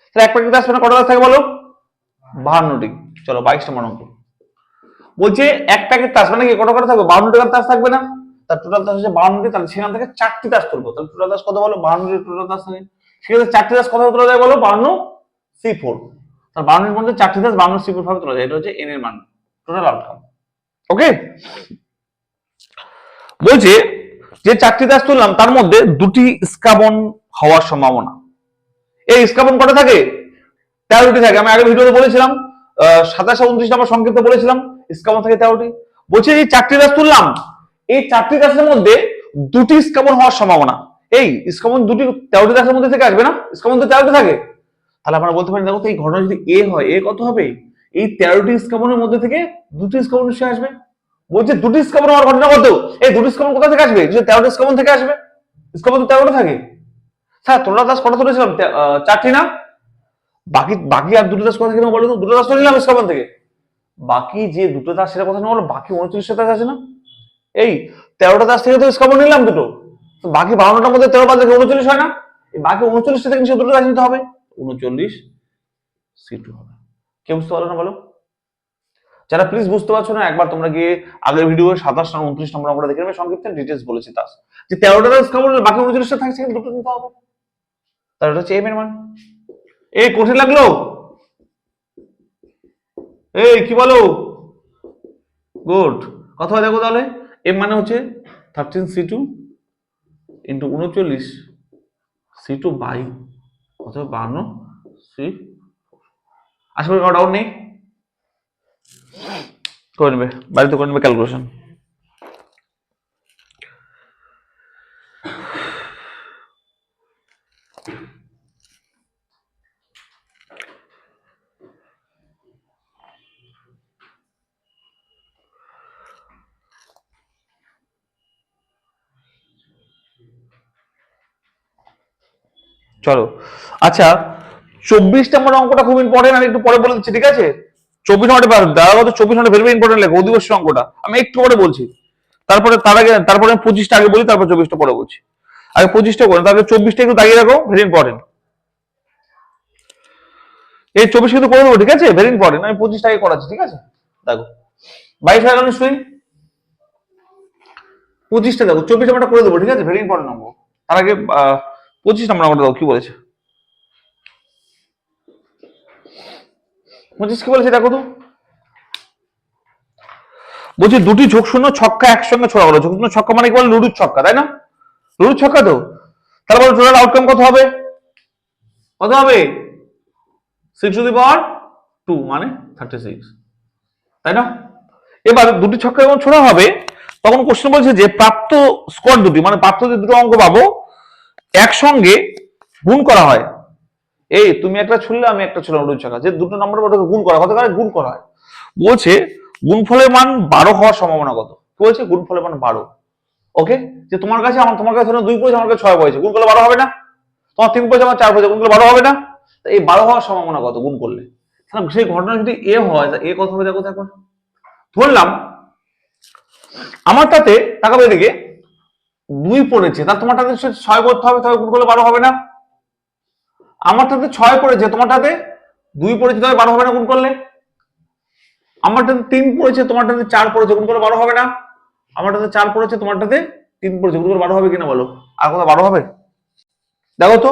তাহলে এক প্যাকেট তাস মানে কটা তাস থাকে বলো? 52টি। চলো 22 নম্বর অঙ্ক বলছে এক প্যাকেট তাস মানে কি কটা করে থাকবে? 52টি তাস থাকবে না? তার টোটাল তাস হচ্ছে 52টি, তাহলে সেখান থেকে 4টি তাস তুলবো, তাহলে টোটাল তাস কত বলো? 52টি টোটাল তাস থাকে। সেখানে 4টি তাস কত তোলা যায় বলো? 52C4। তাহলে 52 এর মধ্যে 4টি তাস 52C4 ভাবে তোলা যায়, এটা হচ্ছে এন এর মান, টোটাল আউটকাম। ওকে, বলছে যে 4টি তাস তুললাম তার মধ্যে 2টি স্কাবন হওয়ার সম্ভাবনা। এই স্কাবন কটা থাকে? 13টি থাকে। আমি আগে ভিডিওতে বলেছিলাম, 27 আর 29 নম্বর সংক্ষিপ্ত বলেছিলাম, স্কাবন থাকে 13টি। বলছে এই 4টি তাস তুললাম, এই 4টি তাসের মধ্যে 2টি স্কাবন হওয়ার সম্ভাবনা। এই স্কাবন 13টি তাসের মধ্যে থেকে আসবে না? স্কাবন তো 13টি থাকে। তাহলে আমরা বলতে পারি দেখো তো, এই ঘটনা যদি এ হয়, এ কত হবে? এই 13টি স্কাবনের মধ্যে থেকে 2টি স্কাবন এসে আসবে। বলছে 2টি স্কাবন হওয়ার ঘটনা কত? এই 2টি স্কাবন কোথা থেকে আসবে? যে 13টি স্কাবন থেকে আসবে। স্কাবন তো 13টা থাকে। স্যার তোমরা তাস কটা তুলেছিলাম? 4টি না? বাকি বাকি আর 2টো তাস কোথা থেকে নেবো বলো তো? 2টো তাস তো নিলাম স্কাবন থেকে, বাকি যে 2টো তাস সেটা কথা না বলো, বাকি 29টা তাস আছে না? এই 13টা তাস থেকে তো স্কাবন নিলাম 2টো, বাকি 52টার মধ্যে 13 বাদ রেখে 39 হয় না? এই বাকি 39টা থেকে নিশ্চয়ই 2টো তাস নিতে হবে, 39C2 হবে। কে বুঝতে পারলো না বলো? যারা প্লিজ বুঝতে পারছো না, একবার তোমরা গিয়ে আগের ভিডিও 27 আর 29 নম্বর আমরা দেখে নেবে, সংক্ষিপ্ত ডিটেলস বলেছি তাস, যে 13টা তাস স্কাবন বাকি 39টা থাকছে, কিন্তু 2টো নিতে হবে। তাহলে এটা হচ্ছে এম এর মান। এই কঠিন লাগলো? এই কি বলো? গুড। কত হয় দেখো তাহলে? এম মানে হচ্ছে 13C2 ইন্টু 39C2 বাই কত? 52C। আশা করি কারো ডাউট নেই, করে নেবে বাড়িতে, করে নেবে ক্যালকুলেশন। চলো আচ্ছা, 24 নম্বর অঙ্কটা খুব ইম্পর্টেন্ট, আমি একটু পরে বলে দিচ্ছি, ঠিক আছে? 24 নম্বরটা দাঁড়াবো তো, 24 নম্বর ভেরি ইম্পর্টেন্ট লেখো, অধিবর্ষ অঙ্কটা আমি একটু পরে বলছি। তারপরে তার আগে, তারপরে আমি 25টা আগে বলি, তারপর 24টা পরে বলছি। আগে 25টা করে, তারপরে 24টা একটু দাগিয়ে রাখো, ভেরি ইম্পর্টেন্ট। এই 24 কিন্তু করে দেবো, ঠিক আছে? ভেরি ইম্পর্টেন্ট, আমি 25টা আগে করাচ্ছি, ঠিক আছে? দেখো 22 হয়ে গেল নিশ্চয়ই, 25টা দেখো, 24 নম্বরটা করে দেবো, ঠিক আছে? ভেরি ইম্পর্টেন্ট অঙ্ক। তার আগে 25 নম্বর অঙ্কটা দাও, কি বলেছে? 25 কি বলেছে দেখো তো। বলছি দুটি ঝোঁকশূন্য ছক্কা একসঙ্গে ছোড়া হলো। ঝোঁকশূন্য ছক্কা মানে কি বলে? লুডুর ছক্কা, তাই না? লুডুর ছক্কা তো। তাহলে বলো টোটাল আউটকাম কত হবে? কত হবে? 6^2 মানে 36, তাই না? এবার দুটি ছক্কা যখন ছোড়া হবে তখন কোশ্চেন বলছে যে প্রাপ্ত স্কোর দুটি, মানে প্রাপ্ত যে দুটো অঙ্ক পাবো একসঙ্গে গুণ করা হয়। এই তুমি একটা ছুড়লে আমি একটা ছুড়লাম লুডুর ছক্কা, যে দুটো নম্বর ওটাকে গুণ করা, কত করে গুণ করা হয়। বলছে গুণফলের মান 12 হওয়ার সম্ভাবনা কত? কি বলছে? গুণফলের মান 12। ওকে, যে তোমার কাছে তোমার কাছে ধরো 2 পড়েছে, আমার কাছে 6 পড়েছে, গুণ করলে 12 হবে না? তোমার 3 পড়েছে, আমার 4 পড়েছে, গুণ করলে 12 হবে না? এই 12 হওয়ার সম্ভাবনা কত গুণ করলে? সেই ঘটনা যদি এ হয়, এ কত হবে দেখো। এখন ধরলাম আমারটাতে তাকাবে এদিকে 2 পড়েছে, তার তোমারটাতে 6 করতে হবে, তবে গুণ করলে 12 হবে না? আমারটাতে 6 পড়েছে, তোমারটাতে 2 পড়েছে, তবে 12 হবে না গুণ করলে? আমারটাতে 3 পড়েছে, তোমারটাতে 4 পড়েছে, গুণ করলে 12 হবে না? আমারটাতে 4 পড়েছে, তোমারটাতে 3 পড়েছে, গুণ করলে 12 হবে কিনা বলো? আর কোথাও 12 হবে? দেখো তো,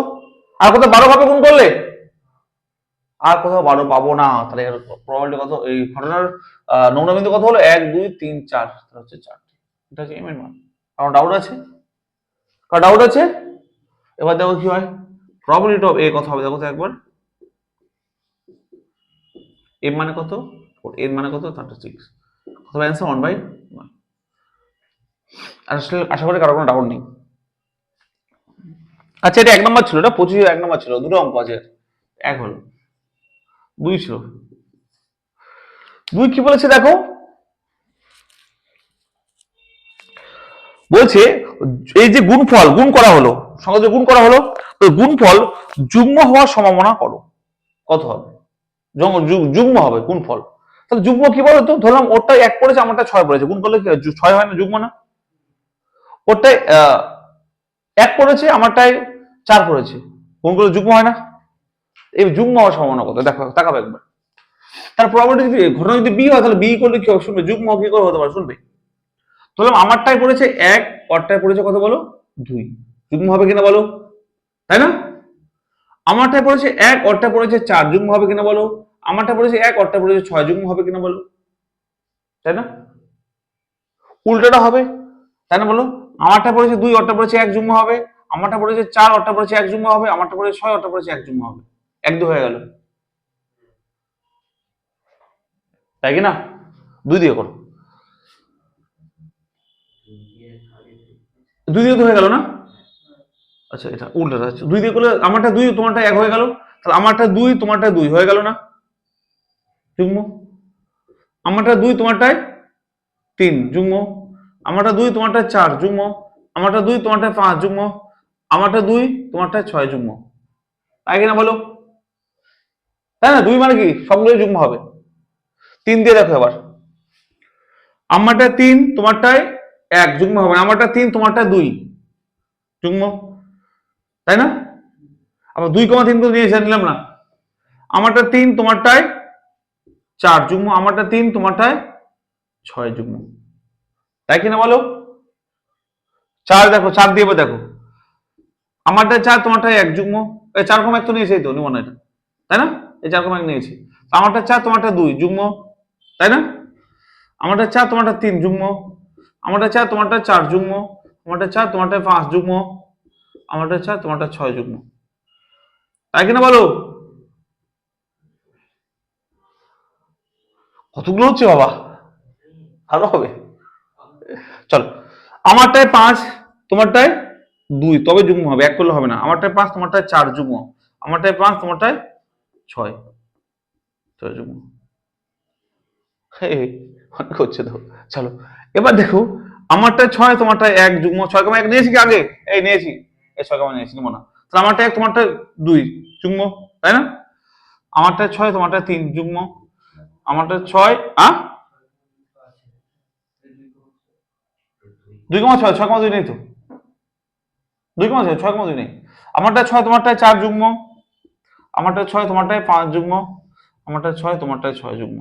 আর কোথাও 12 হবে গুণ করলে? আর কোথাও 12 পাবো না। তাহলে এর প্রবাবিলিটি কত? এই ঘটনার নমুনা বিন্দু কত হলো? 1 2 3 4, তাহলে হচ্ছে 4টি। এটা হচ্ছে এম এর মান। কারণ ডাউট আছে? কারণ ডাউট আছে? এবার দেখো কি হয়। প্রবাবিলিটি অফ এ কত হবে দেখো তো একবার। এম মানে কত? এন মানে কত? 36। কত হবে অ্যান্সার? 1/1। আসলে আশা করি কারো কোনো ডাউট নেই। আচ্ছা, এটা 1 নম্বর ছিল, এটা 25 1 নম্বর ছিল, দুটো অঙ্ক আছে। 1 হলো, 2 ছিল। 2 কি বলেছে দেখো। বলছে এই যে গুণফল গুণ করা হলো, সঙ্গে যে গুণ করা হলো, তো গুণফল যুগ্ম হওয়ার সম্ভাবনা করো কত হবে? যুগ্ম হবে গুণফল। তাহলে যুগ্ম কি বলো তো? ধরলাম ওরটা 1 পড়েছে, আমারটা 6 পড়েছে, গুণ করলে কি 6 হয় না? যুগ্ম না? ওরটাই 1 পড়েছে, আমারটাই 4 পড়েছে, গুণ করলে যুগ্ম হয় না? এই যুগ্ম হওয়ার সম্ভাবনা কত দেখো, তাকাবে একবার। তার প্রবাবিলিটি যদি ঘটনা যদি বি হয়, তাহলে বি করলে কি হবে শুনবে? যুগ্ম কি করে হতে পারে শুনবে। ধরলাম আমারটাই পড়েছে 1, ওরটাই পড়েছে কত বলো? 2, যুগ্ম হবে কিনা বলো, তাই না? আমারটাই পড়েছে 1, ওরটা পড়েছে 4, যুগ্ম হবে কিনা বলো? আমারটা পড়েছে 1, ওরটা পড়েছে 6, যুগ্ম হবে কিনা বলো, তাই না? উল্টোটা হবে, তাই না বলো? আমারটা পড়েছে 2, ওরটা পড়েছে 1, যুগ্ম হবে। আমারটা পড়েছে 4, ওরটা পড়েছে 1, যুগ্ম হবে। আমারটা পড়েছে 6, ওরটা পড়েছে 1, যুগ্ম হবে। 1 2 হয়ে গেল, তাই কি না? 2 দিয়ে করো, 2 দিয়ে তো হয়ে গেল না? আচ্ছা, এটা উল্টোটা আছে, 2 দিয়ে করলে আমারটা 2, তোমারটা 1 হয়ে গেল। তাহলে আমারটা 2, তোমারটা 2 হয়ে গেল না? যুগ্ম। আমারটা 2, তোমারটায় 3, যুগ্ম। আমারটা 2, তোমারটায় 4, যুগ্ম। আমারটা 2, তোমারটায় 5, যুগ্ম। আমারটা 2, তোমারটায় 6, যুগ্ম। তাই কিনা বলো? তাই না? 2 মানে কি সবগুলোই যুগ্ম হবে। 3 দিয়ে দেখো এবার। আমারটায় 3, তোমারটায় 1, যুগ্ম হবে। আমারটা 3, তোমারটায় 2, যুগ্ম, তাই না? আবার 2,3 তো নিয়ে নিলাম না। আমারটা 3, তোমারটায় 4, যুগ্ম। আমারটা 3, তোমারটায় 6, যুগ্ম, তাই কিনা বলো? 4 দেখো, 4 দিয়ে দেখো। আমারটা 4, তোমারটায় 1, যুগ্ম। 4,1 তো নিয়েছি, তো নিব না এটা, তাই না? এই 4,1 নিয়েছি। আমারটা 4, তোমারটা 2, যুগ্ম, তাই না? আমারটা 4, তোমারটা 3, যুগ্ম। আমারটা 4, তোমারটা 4, যুগ্ম। আমারটা 4, তোমারটা 5, যুগ্ম। আমারটা 4, তোমারটা 6, যুগ্ম, তাই কিনা বলো? কতগুলো হচ্ছে বাবা, ভালো হবে। চলো, আমারটায় 5, তোমারটায় 2, তবে যুগ্ম হবে, 1 করলে হবে না। আমারটায় 5, তোমারটায় 4, যুগ্ম। আমারটায় 5, তোমারটায় 6, 6 যুগ্ম। অনেক হচ্ছে তো। চলো এবার দেখো, আমারটায় 6, তোমারটায় 1, যুগ্ম। 6,1 নিয়েছি কি আগে? এই নিয়েছি, এই 6,1 নিয়েছি, নিব না। তাহলে আমারটা 1, তোমারটা 2, যুগ্ম, তাই না? আমারটা 6, তোমারটা 3, যুগ্ম। আমারটা 6, 2,6, 6,2 নেই তো, 2,6, 6,2 নেই। আমারটা 6, তোমারটায় 4, যুগ্ম। আমারটা 6, তোমারটায় 5, যুগ্ম। আমারটা 6, তোমারটায় 6, যুগ্ম।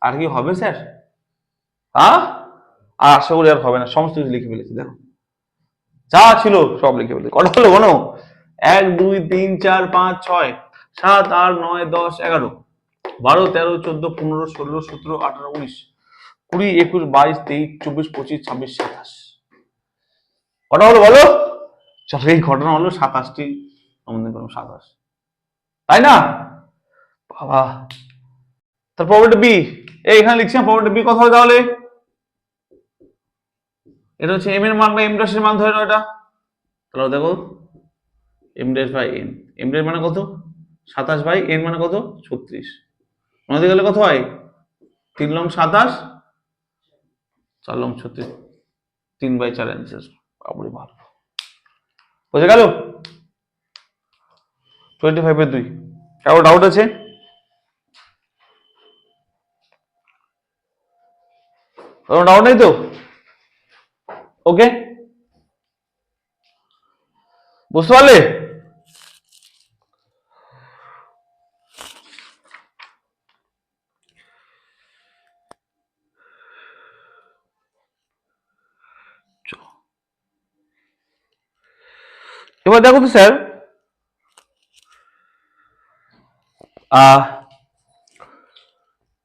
আর কি হবে স্যার? হ্যাঁ, আর আশা করি আর হবে না, সমস্ত কিছু লিখে ফেলেছি দেখো, যা ছিল সব লিখে ফেলেছি। কটা হলো গনো? 1 2 3 4 5 6 7 8 9 10 11 12 13 14 15 16 17 18 19 20 21 22 23 24 25 26 27 কটা হলো বলো? চলো এই ঘটনা হলো 27টি নমনীয় করলাম 27, তাই না বাবা? তার প্রবলেম বি এখানে লিখছি প্রবলেম বি কত হবে তাহলে? এটা হচ্ছে এম এর মান বা এম ড্যাশের মান ধরে নাও এটা। তাহলে দেখো M dash by N, M dash মানে কত 27 বাই এন মানে কত 36, মনে গেলে কত হয় 3 লং 27 4 লং 36, 3/4 অ্যান্সার। বাবুরে ভালো বুঝে গেল। 25 এর 2 কারো ডাউট আছে? কোনো ডাউট নেই তো? ওকে বুঝতে পারলে? এবার দেখো তো স্যার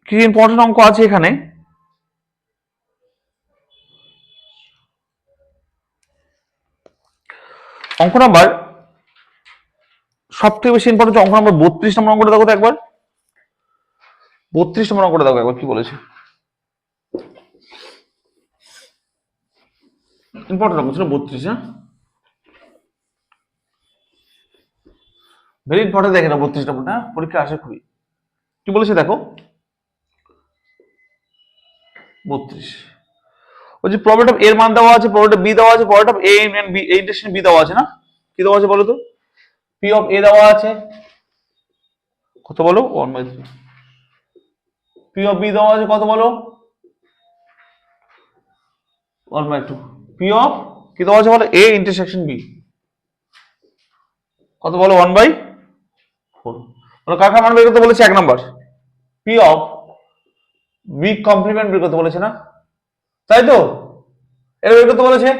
কি ইম্পর্টেন্ট অঙ্ক আছে এখানে। অঙ্ক নাম্বার সব থেকে বেশি ইম্পর্টেন্ট অঙ্ক নাম্বার 32 নম্বর অঙ্কটা দেখো তো একবার। 32 নম্বর অঙ্কটা দেখো একবার কি বলেছে। ইম্পর্টেন্ট অঙ্ক ছিল 32। হ্যাঁ ভেরি ইম্পর্টেন্ট দেখে না 32 নম্বরটা, পরীক্ষা আসে খুবই। কি বলেছে দেখো 32 ওই যে প্রবলেম অফ এর মান দেওয়া আছে, প্রবলেম বি দেওয়া আছে, problem of A and B এই ইন্টারসেকশন বি দেওয়া আছে না? কি দেওয়া আছে বলো তো? পি অফ এ দেওয়া আছে কত বলো 1/3, পি অফ বি দেওয়া আছে কত বলো 1/2, পি অফ কি দেওয়া আছে বলো এ ইন্টারসেকশন বি কত বলো 1/4। বলো কার কার মান বের করতে বলেছে? 1 number P of B complement বের করতে বলেছে না, তাই তো? এটা বের করতে বলেছে।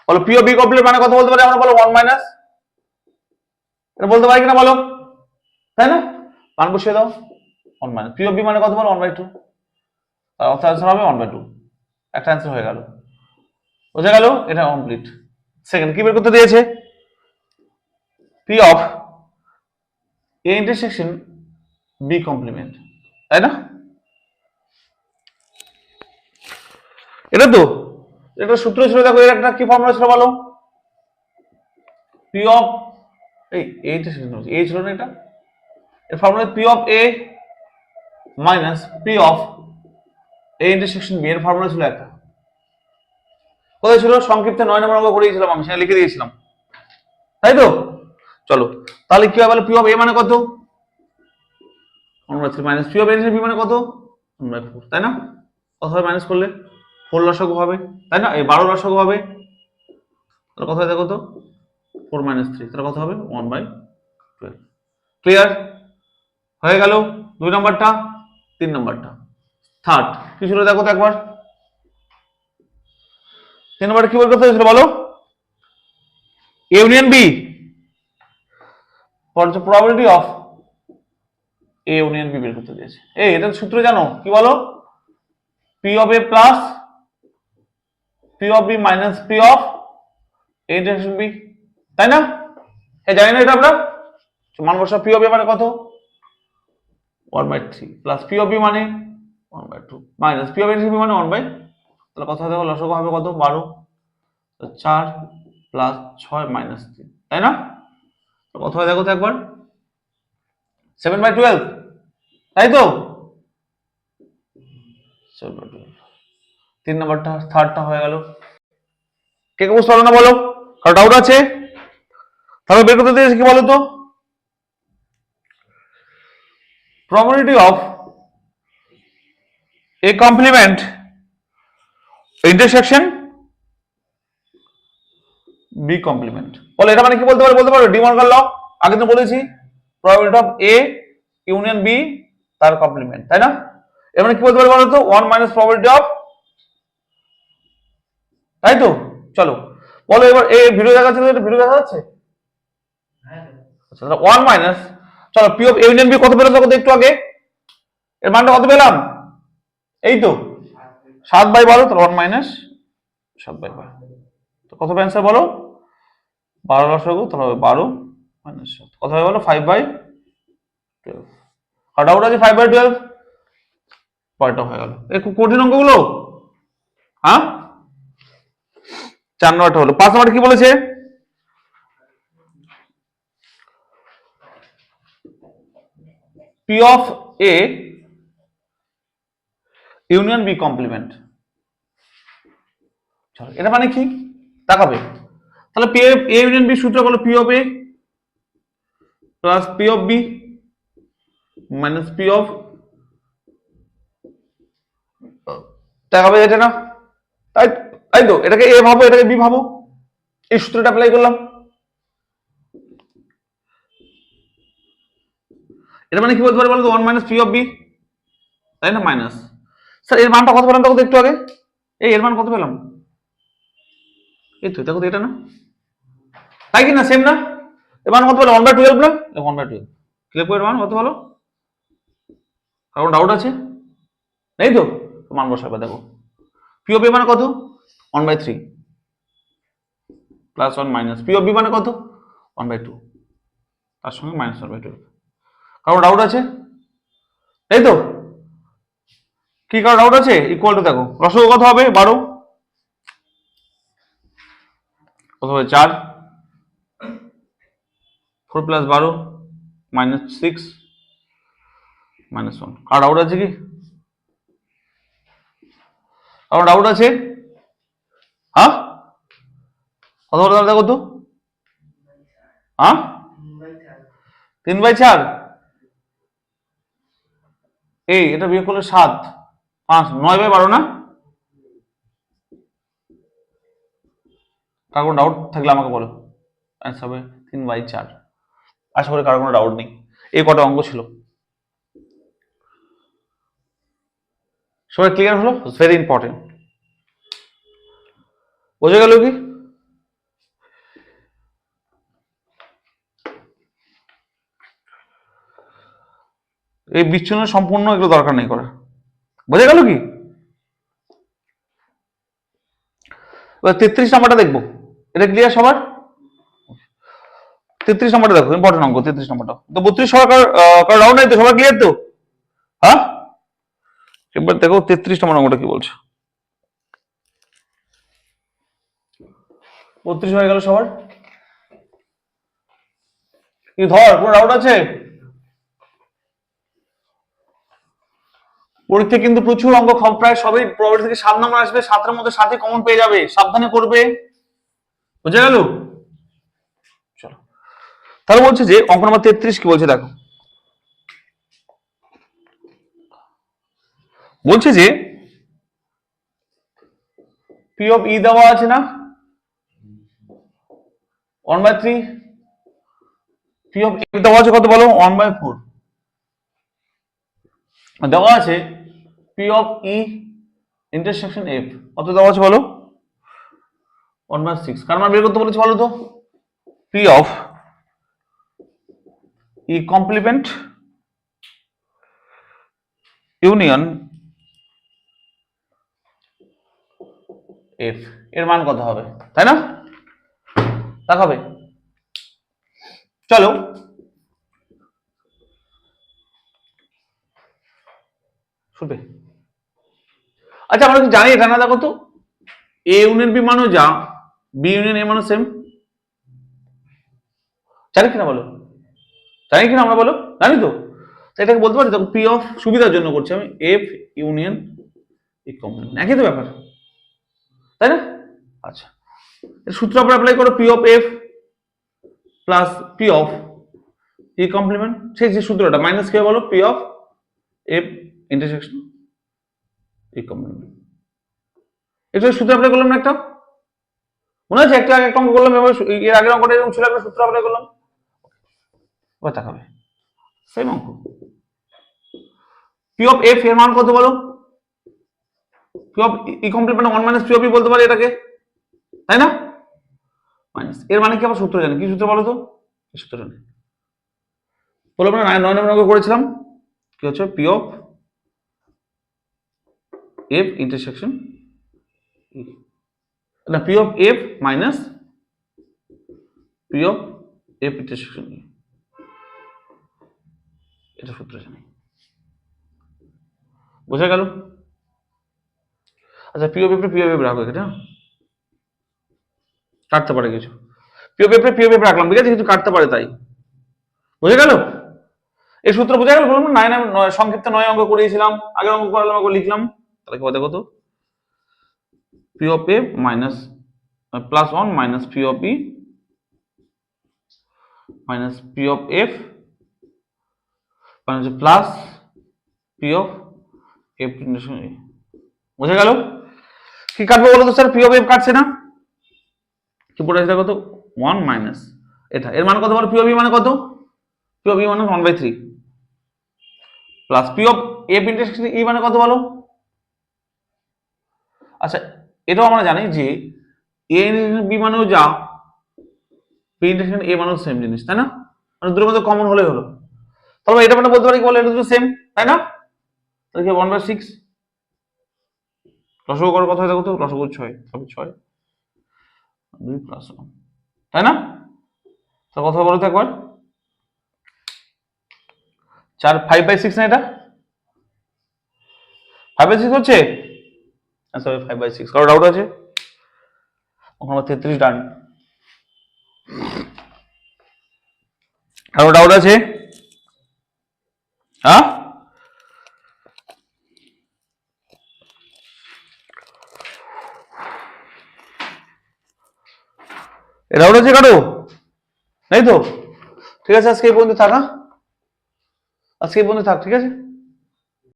বলো পি অফ বি কমপ্লিমেন্ট মানে কত বলতে পারি আমরা বলো 1 মাইনাস, এটা বলতে পারি কিনা বলো, তাই না? মান বসিয়ে দাও 1 মাইনাস পি অফ বি মানে কত বলো 1/2, আর অর্থ অ্যান্সার হবে 1/2। একটা অ্যান্সার হয়ে গেল, বোঝা গেল? এটা কমপ্লিট। সেকেন্ড কি বের করতে দিয়েছে? P of A intersection B complement, তাই না? এটা তো এটা সূত্র ছিল দেখো, এর একটা কি ফর্মুলা ছিল বলো? পি অফ এই ইন্টারসেকশন এ ছিল না, এটা এর formula P of A minus P of A intersection B, এর ফর্মুলা ছিল একটা, কোথায় ছিল? সংক্ষিপ্ত 9 নম্বর অঙ্ক করিয়েছিলাম আমি, সেটা লিখে দিয়েছিলাম, তাই তো? চলো তাহলে কি হবে? পি অফ এ মানে কত 1/3 minus P of A B মানে কত 1/4, তাই না? কত হবে মাইনাস করলে 4 লসাগু হবে, তাই না? এই 12 লসাগু হবে, তাহলে কত হয় দেখো তো 4 - 3, তাহলে কত হবে 1/12। ক্লিয়ার হয়ে গেল 2 নাম্বারটা। 3 নাম্বারটা থার্ড কি ছিল দেখো তো একবার। 3 নাম্বারটা কি বের করতে হয়েছিল বলো? Union B for the probability of A union B বের করতে দিয়েছে। এই এটা সূত্র জানো কি বলো? P of A plus P of B minus P of A intersection B, তাই না? এই জানি না এটা আমরা মান বসা। পি অফ এ মানে কত 1/3 প্লাস পি অফ বি মানে 1/2 minus P of A B মানে 1/, তাহলে কত হবে লসাগু হবে কত 12, 4 প্লাস 6 মাইনাস 3, তাই না? কত হয় দেখো তো একবার 7/12, তাই তো? 7/12। 3 নাম্বারটা থার্ডটা হয়ে গেল। কে কে বুঝতে পারলো না বলো? কারো ডাউট আছে? তাহলে বের করতে দিয়েছে কি বলো তো? Probability of A complement intersection B complement. বলো এটা মানে কি বলতে পারো? বলতে পারো ডি মর্গান ল, আগে তো বলেছি probability of A union B তার কমপ্লিমেন্ট, তাই না? এর মানে কি বলতে পারো বলো তো 1 মাইনাস প্রবাবিলিটি অফ, তাই তো? চলো বলো এবার এই ভিডিও দেখা যাচ্ছে, এটা ভিডিও দেখা যাচ্ছে? তাহলে 1 মাইনাস, চলো P of A union B কত পেলাম দেখো একটু আগে, এর মানটা কত পেলাম, এই তো 7/12, তাহলে 1 মাইনাস 7/12, তো কত হবে অ্যান্সার বলো, 12 লসাগু, তাহলে হবে 12 মাইনাস 7, কত হবে বলো, 5/12। আর ডাউট আছে 5/12, পরেরটা হয়ে গেল। এই খুব কঠিন অঙ্কগুলো, হ্যাঁ। 4 নম্বরটা হলো। 5 নম্বরটা কি বলেছে, P of A union B complement, এটা মানে কি তাকাবে, তাহলে পি এ ইউনিয়ন বি সূত্র বলো P of A plus P of B minus P of, তাকাবে এটা না, তাই তাই তো, এটাকে এ ভাবো এটাকে বি ভাবো, এই সূত্রটা অ্যাপ্লাই করলাম, এটা মানে কি বলতে পারে বলো তো, 1 মাইনাস পি অফ বি, তাই না, মাইনাস, স্যার এর মানটা কত পেলাম দেখো একটু আগে, এই এর মান কত পেলাম, এই তো দেখো এটা না, তাই কি না, সেম না, এর মান কত পেলাম 1/12 না, 1/12 ক্লিয়ার করে, মান কত হলো, কারণ ডাউট আছে নেই তো, মান বসাবে দেখো, পি অফ এ মানে কত 1/3 plus 1 minus P of B মানে কত 1/2, তার সঙ্গে মাইনাস 1/12, কারণ ডাউট আছে, তাই তো, কি কারণ ডাউট আছে, ইকুয়াল টু দেখো রসগো কত হবে 12, কত হবে 4, 4 প্লাস 12 মাইনাস 6 মাইনাস 1, কার ডাউট আছে কি, কারণ ডাউট আছে, হ্যাঁ কত হলো দেখো তো, হ্যাঁ 3/4, এই এটা বিয়োগ করলে 7, 5, 9/12 না, কার কোনো ডাউট থাকলে আমাকে বলো, অ্যান্সার হবে 3/4, আশা করি কারো কোনো ডাউট নেই, এই কটা অঙ্ক ছিল, সবাই ক্লিয়ার হলো, ভেরি ইম্পর্টেন্ট, বোঝা গেল কি, এই বিচ্ছন্ন সম্পূর্ণ এগুলো দরকার নেই করা, বোঝা গেল কি, এবার 33 নাম্বারটা দেখবো, এটা ক্লিয়ার সবার, 33 নাম্বারটা দেখো ইম্পর্টেন্ট অঙ্ক, 33 নাম্বারটা তো, 32 সবার কারো ডাউট নাই তো, সবার ক্লিয়ার তো, হ্যাঁ এবার দেখো 33 নম্বর অঙ্কটা কি বলছে, 32 হয়ে গেল সবার, কি ধর কোনো ডাউট আছে, পরীক্ষা কিন্তু প্রচুর অঙ্ক, প্রায় সবই প্রবাবিলিটি থেকে 7 নম্বর আসবে, 7-এর মধ্যে 7ই কমন পেয়ে যাবে, সাবধানে করবে, বুঝে গেল, চলো তাহলে বলছে যে অঙ্ক নম্বর 33 কি বলছে দেখো, বলছে যে পি অফ ই দেওয়া আছে না 1/3, পি অফ এফ দেওয়া আছে কত বলো 1/4, দেওয়া আছে P of E intersection F কত দেওয়া আছে বলো 1/6, কার মান বের করতে বলেছে বলো তো, P of E complement union F, এর মান কত হবে, তাই না, দেখাবে, চলো শুনবে, আচ্ছা আমরা কি জানি এটা না, দেখো তো এ ইউনিয়ন বি মানও যা, বি ইউনিয়ন এ মানও সেম, জানি কিনা বলো, জানি কিনা আমরা বলো, জানি তো, এটাকে বলতে পারি দেখো পি অফ, সুবিধার জন্য করছি আমি, এফ ইউনিয়ন ই কমপ্লিমেন্ট, একই তো ব্যাপার, তাই না, আচ্ছা সূত্র আমরা অ্যাপ্লাই করো, P of F plus P of E complement, সেই যে সূত্রটা মাইনাস কি বলো, P of F intersection E complement, এটা সূত্র অ্যাপ্লাই করলাম না একটা, মনে আছে একটা আগে একটা অঙ্ক করলাম, এর আগের অঙ্কটা এরকম ছিল, একটা সূত্র অ্যাপ্লাই করলাম, ওই দেখাবে সেম অঙ্ক, পি অফ এফ এর মান কত বলো, P of E complement 1 minus P of E বলতে পারি এটাকে, তাই না, মাইনাস এর মানে কি আবার সূত্র জানি, কি সূত্র বলো তো, এই সূত্র জানি বললাম না 9 নম্বর অঙ্ক করেছিলাম, কি হচ্ছে পি অফ এফ ইন্টারসেকশন না P of F minus P of F intersection এটা সূত্র জানি, বোঝা গেল? আচ্ছা পি অফ এফ রাখো এখানে, কাটতে পারে কিছু, পি অফ এফ রাখলাম, ঠিক আছে, কিছু কাটতে পারে তাই, বুঝে গেল? এই সূত্র বোঝা গেল? বললাম 9 সংক্ষিপ্ত 9 অঙ্ক করিয়েছিলাম, আগের অঙ্ক করালাম, অঙ্ক লিখলাম, তাহলে কি বলতে কত P of F minus plus 1 minus P of E minus P of F মানে প্লাস পি অফ এফ, বুঝে গেল? কি কাটবো বলো তো স্যার? পি অফ এফ কাটছে না, কি পড়ে আছে কত 1 মাইনাস এটা, এর মান কত বলো? পি অফ ই মানে কত? পি অফ ই মানে 1/3 plus P of F intersection E মানে কত বলো? আচ্ছা এটাও আমরা জানি যে এ ইন্টারসেকশন বি মানেও যা, বি ইন্টারসেকশন এ মানেও সেম জিনিস, তাই না? মানে দুটোর মধ্যে কমন হলেই হলো। তাহলে এটা মানে বলতে পারি কি বলে, এটা দুটো সেম, তাই না? তাহলে কি 1/6 লসাগু করার কথা দেখো তো, লসাগু 6 তবে 6 2 প্লাস 1, তাই না? তো কথা বলো তো একবার, 4 5/6 না, এটা 5/6 হচ্ছে, আচ্ছা 5/6, কারো ডাউট আছে? ওখানে 33 ডান, কারো ডাউট আছে? হ্যাঁ ডাউট আছে কারো? নেই তো? ঠিক আছে, আজকে এই পর্যন্ত থাক, আজকে এই পর্যন্ত থাক, ঠিক আছে।